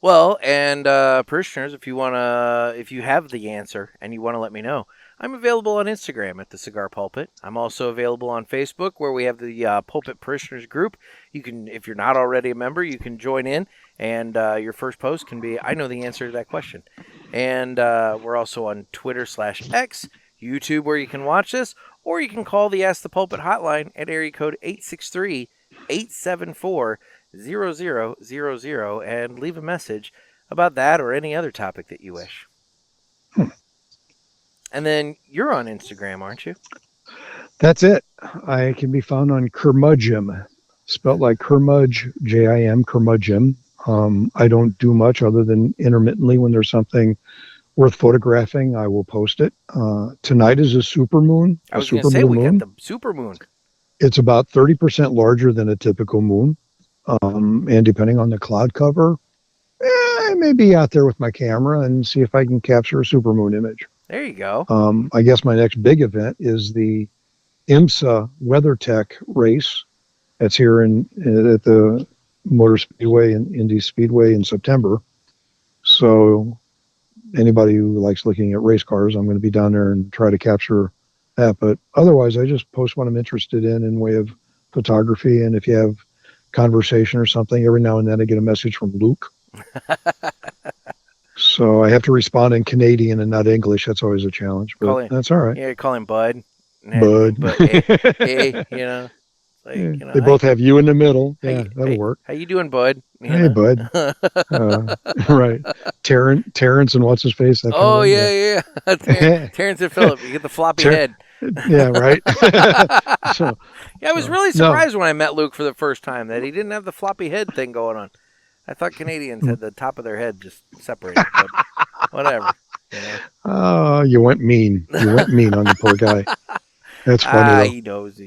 Well, and parishioners, if you have the answer and you want to let me know, I'm available on Instagram at the Cigar Pulpit. I'm also available on Facebook, where we have the Pulpit Parishioners group. You can, if you're not already a member, you can join in, and your first post can be, I know the answer to that question. And we're also on Twitter/X, YouTube, where you can watch this, or you can call the Ask the Pulpit hotline at area code 863-874-0000 and leave a message about that or any other topic that you wish. And then you're on Instagram, aren't you? That's it. I can be found on CurmudgeJim, spelled like Curmudge, J-I-M, CurmudgeJim. I don't do much other than intermittently when there's something worth photographing, I will post it. Tonight is a supermoon. I was going to say, we got the supermoon. It's about 30% larger than a typical moon. And depending on the cloud cover, I may be out there with my camera and see if I can capture a supermoon image. There you go. I guess my next big event is the IMSA WeatherTech race. That's here at the Motor Speedway and Indy Speedway in September. So anybody who likes looking at race cars, I'm going to be down there and try to capture that. But otherwise, I just post what I'm interested in way of photography. And if you have conversation or something, every now and then I get a message from Luke. So I have to respond in Canadian and not English. That's always a challenge, but that's all right. Yeah, you call him Bud. Bud. But hey, they both have you in the middle. Yeah, that'll work. How you doing, Bud? Hey, Bud. Right. Terrence and what's his face? Yeah. Terrence and Phillip. You get the floppy head. Yeah, right. I was really surprised when I met Luke for the first time that he didn't have the floppy head thing going on. I thought Canadians had the top of their head just separated, but whatever. Oh, you went mean. You went mean on the poor guy. That's funny. He knows.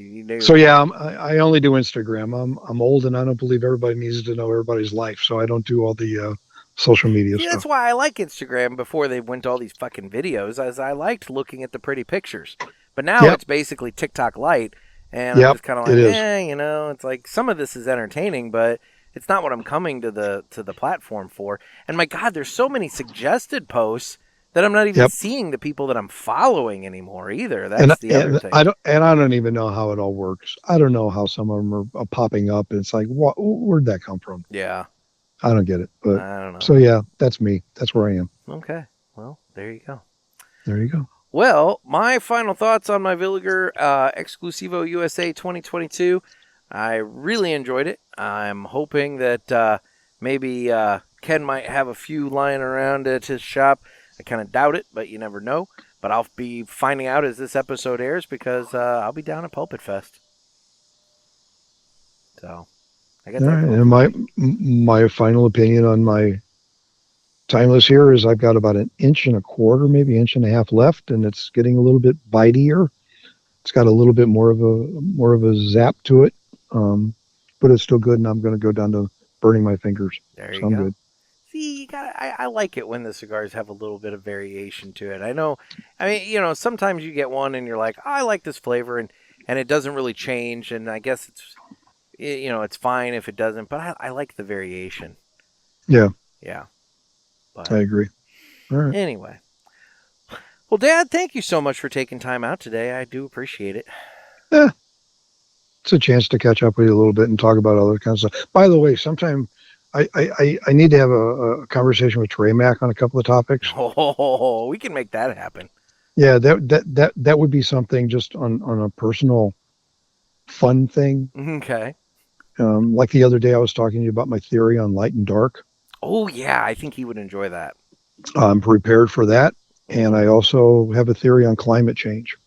So yeah, I only do Instagram. I'm old and I don't believe everybody needs to know everybody's life, so I don't do all the social media stuff. That's why I like Instagram before they went to all these fucking videos, as I liked looking at the pretty pictures. But now it's basically TikTok light, and I'm just kind of like, it's like some of this is entertaining, but it's not what I'm coming to the platform for. And my God, there's so many suggested posts that I'm not even seeing the people that I'm following anymore either. That's the other thing. I don't even know how it all works. I don't know how some of them are popping up. It's like, where'd that come from? Yeah. I don't get it. But I don't know. So yeah, that's me. That's where I am. Okay. Well, there you go. There you go. Well, my final thoughts on my Villiger Exclusivo USA 2022. I really enjoyed it. I'm hoping that maybe Ken might have a few lying around at his shop. I kind of doubt it, but you never know. But I'll be finding out as this episode airs because I'll be down at Pulpit Fest. So, I got that. And my final opinion on my timeless here is I've got about 1.25 inches, maybe 1.5 inches left, and it's getting a little bit bitier. It's got a little bit more of a zap to it, but it's still good. And I'm going to go down to burning my fingers. There you go. I'm good. See, I like it when the cigars have a little bit of variation to it. Sometimes you get one and you're like, I like this flavor, and it doesn't really change. And I guess it's fine if it doesn't, but I like the variation. Yeah. Yeah. But I agree. All right. Anyway. Well, Dad, thank you so much for taking time out today. I do appreciate it. Yeah, it's a chance to catch up with you a little bit and talk about other kinds of stuff. By the way, sometime I need to have a conversation with Trey Mack on a couple of topics. Oh, we can make that happen. Yeah, that would be something just on a personal fun thing. Okay. Like the other day, I was talking to you about my theory on light and dark. Oh, yeah, I think he would enjoy that. I'm prepared for that. And I also have a theory on climate change.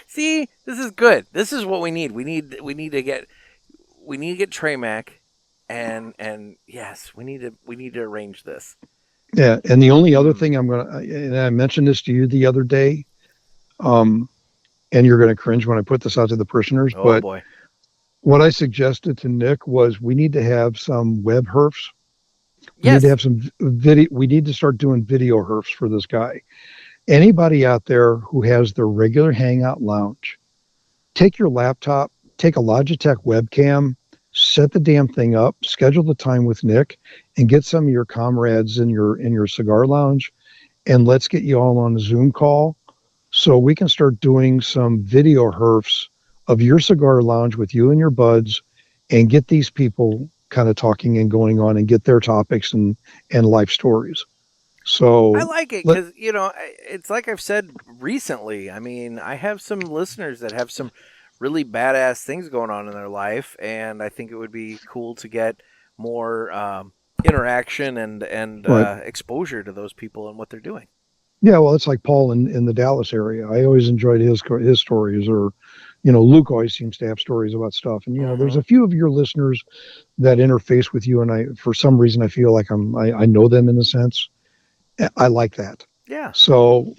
See, this is good. This is what we need. We need to get Trey Mack, and yes, we need to arrange this. Yeah, and the only other thing and I mentioned this to you the other day, and you're gonna cringe when I put this out to the parishioners, Oh boy. What I suggested to Nick was we need to have some web herfs. We Yes. need to have some video. We need to start doing video herfs for this guy. Anybody out there who has their regular hangout lounge, take your laptop, take a Logitech webcam, set the damn thing up, schedule the time with Nick, and get some of your comrades in your cigar lounge, and let's get you all on a Zoom call so we can start doing some video herfs of your cigar lounge with you and your buds, and get these people kind of talking and going on and get their topics and life stories. So I like it because, it's like I've said recently. I mean, I have some listeners that have some really badass things going on in their life, and I think it would be cool to get more interaction and Right. exposure to those people and what they're doing. Yeah, well, it's like Paul in the Dallas area. I always enjoyed his stories, or Luke always seems to have stories about stuff. And there's a few of your listeners that interface with you, and I, for some reason, I feel like I know them in a sense. I like that. Yeah. So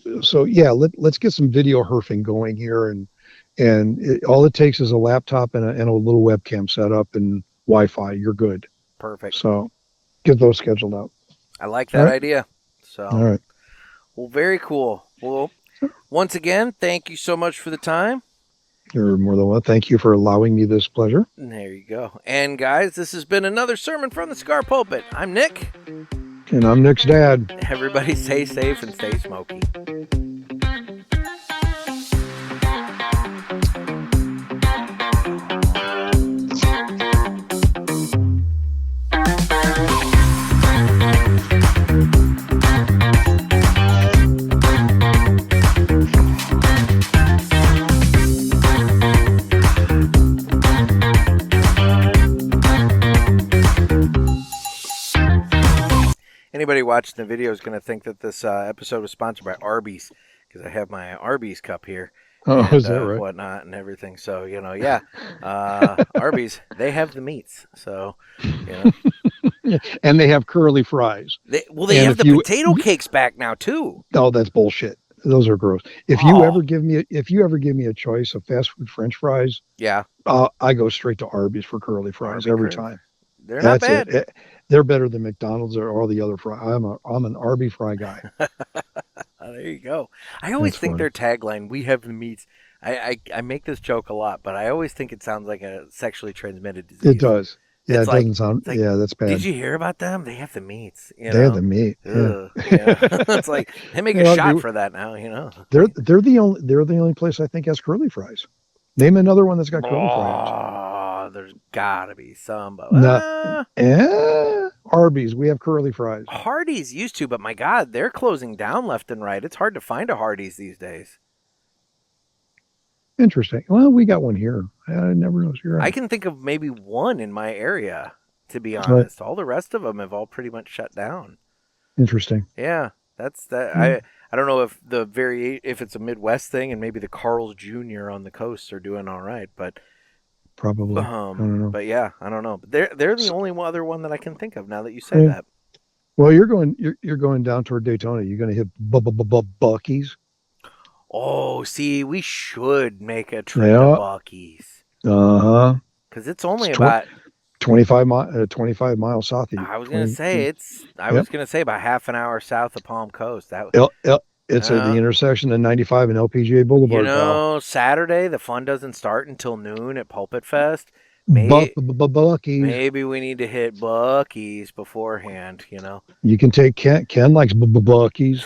yeah, let's get some video herfing going here, and all it takes is a laptop and a little webcam setup and Wi-Fi. You're good. Perfect. So get those scheduled out. I like that idea. So, all right. Well, very cool. Well, once again, thank you so much for the time. You're more than welcome. Thank you for allowing me this pleasure. There you go. And guys, this has been another sermon from the Cigar Pulpit. I'm Nick. And I'm Nick's dad. Everybody stay safe and stay smoky. Anybody watching the video is going to think that this episode was sponsored by Arby's, because I have my Arby's cup here. Oh, and, is that right? Whatnot and everything. So, yeah. Arby's, they have the meats. So, And they have curly fries. They And have if the potato cakes back now, too. Oh, that's bullshit. Those are gross. If you ever give me a choice of fast food French fries, Yeah. I go straight to Arby's for curly fries every time. They're not bad. They're better than McDonald's or all the other fries. I'm an Arby fry guy. There you go. I always think their tagline, "We have the meats." I make this joke a lot, but I always think it sounds like a sexually transmitted disease. It does. Yeah, It's it like- doesn't sound. like, Yeah, that's bad. Did you hear about them? They have the meats. They have the meat. Yeah. Ugh, yeah. It's like they make a shot for that now. They're the only place I think has curly fries. Name another one that's got curly fries. Oh, there's gotta be some. But, Arby's, we have curly fries. Hardee's used to, but my God, they're closing down left and right. It's hard to find a Hardee's these days. Interesting. Well, we got one here. I never noticed. You're right. I can think of maybe one in my area, to be honest. All the rest of them have all pretty much shut down. Interesting. Yeah, that's that. I don't know if if it's a Midwest thing, and maybe the Carl's Jr. on the coast are doing all right, but Probably. I don't know. But yeah, I don't know. But they're the only other one that I can think of now that you say that. Well, you're going down toward Daytona. You're going to hit Bucky's. Oh, see, we should make a trip to Bucky's. Because it's only about 25 miles south of you. I was going to say was going to say about half an hour south of Palm Coast. It's at the intersection of 95 and LPGA Boulevard. Saturday the fun doesn't start until noon at Pulpit Fest. Bucky's. Maybe we need to hit Bucky's beforehand, you know. You can take Ken likes Bucky's.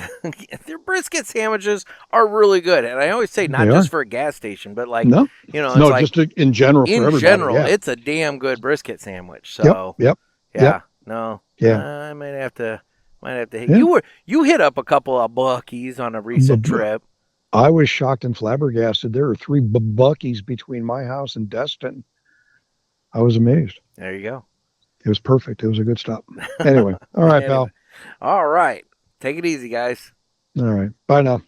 Their brisket sandwiches are really good. And I always say not just for a gas station, but like, no. You know, it's no, like, just in general for everybody. In general, yeah. It's a damn good brisket sandwich. So, Yep. No. Yeah. I might have to hit. Yeah. You hit up a couple of Bucky's on a recent trip. I was shocked and flabbergasted. There are 3 Bucky's between my house and Destin. I was amazed. There you go. It was perfect. It was a good stop. Anyway. All right, pal. All right. Take it easy, guys. All right. Bye now.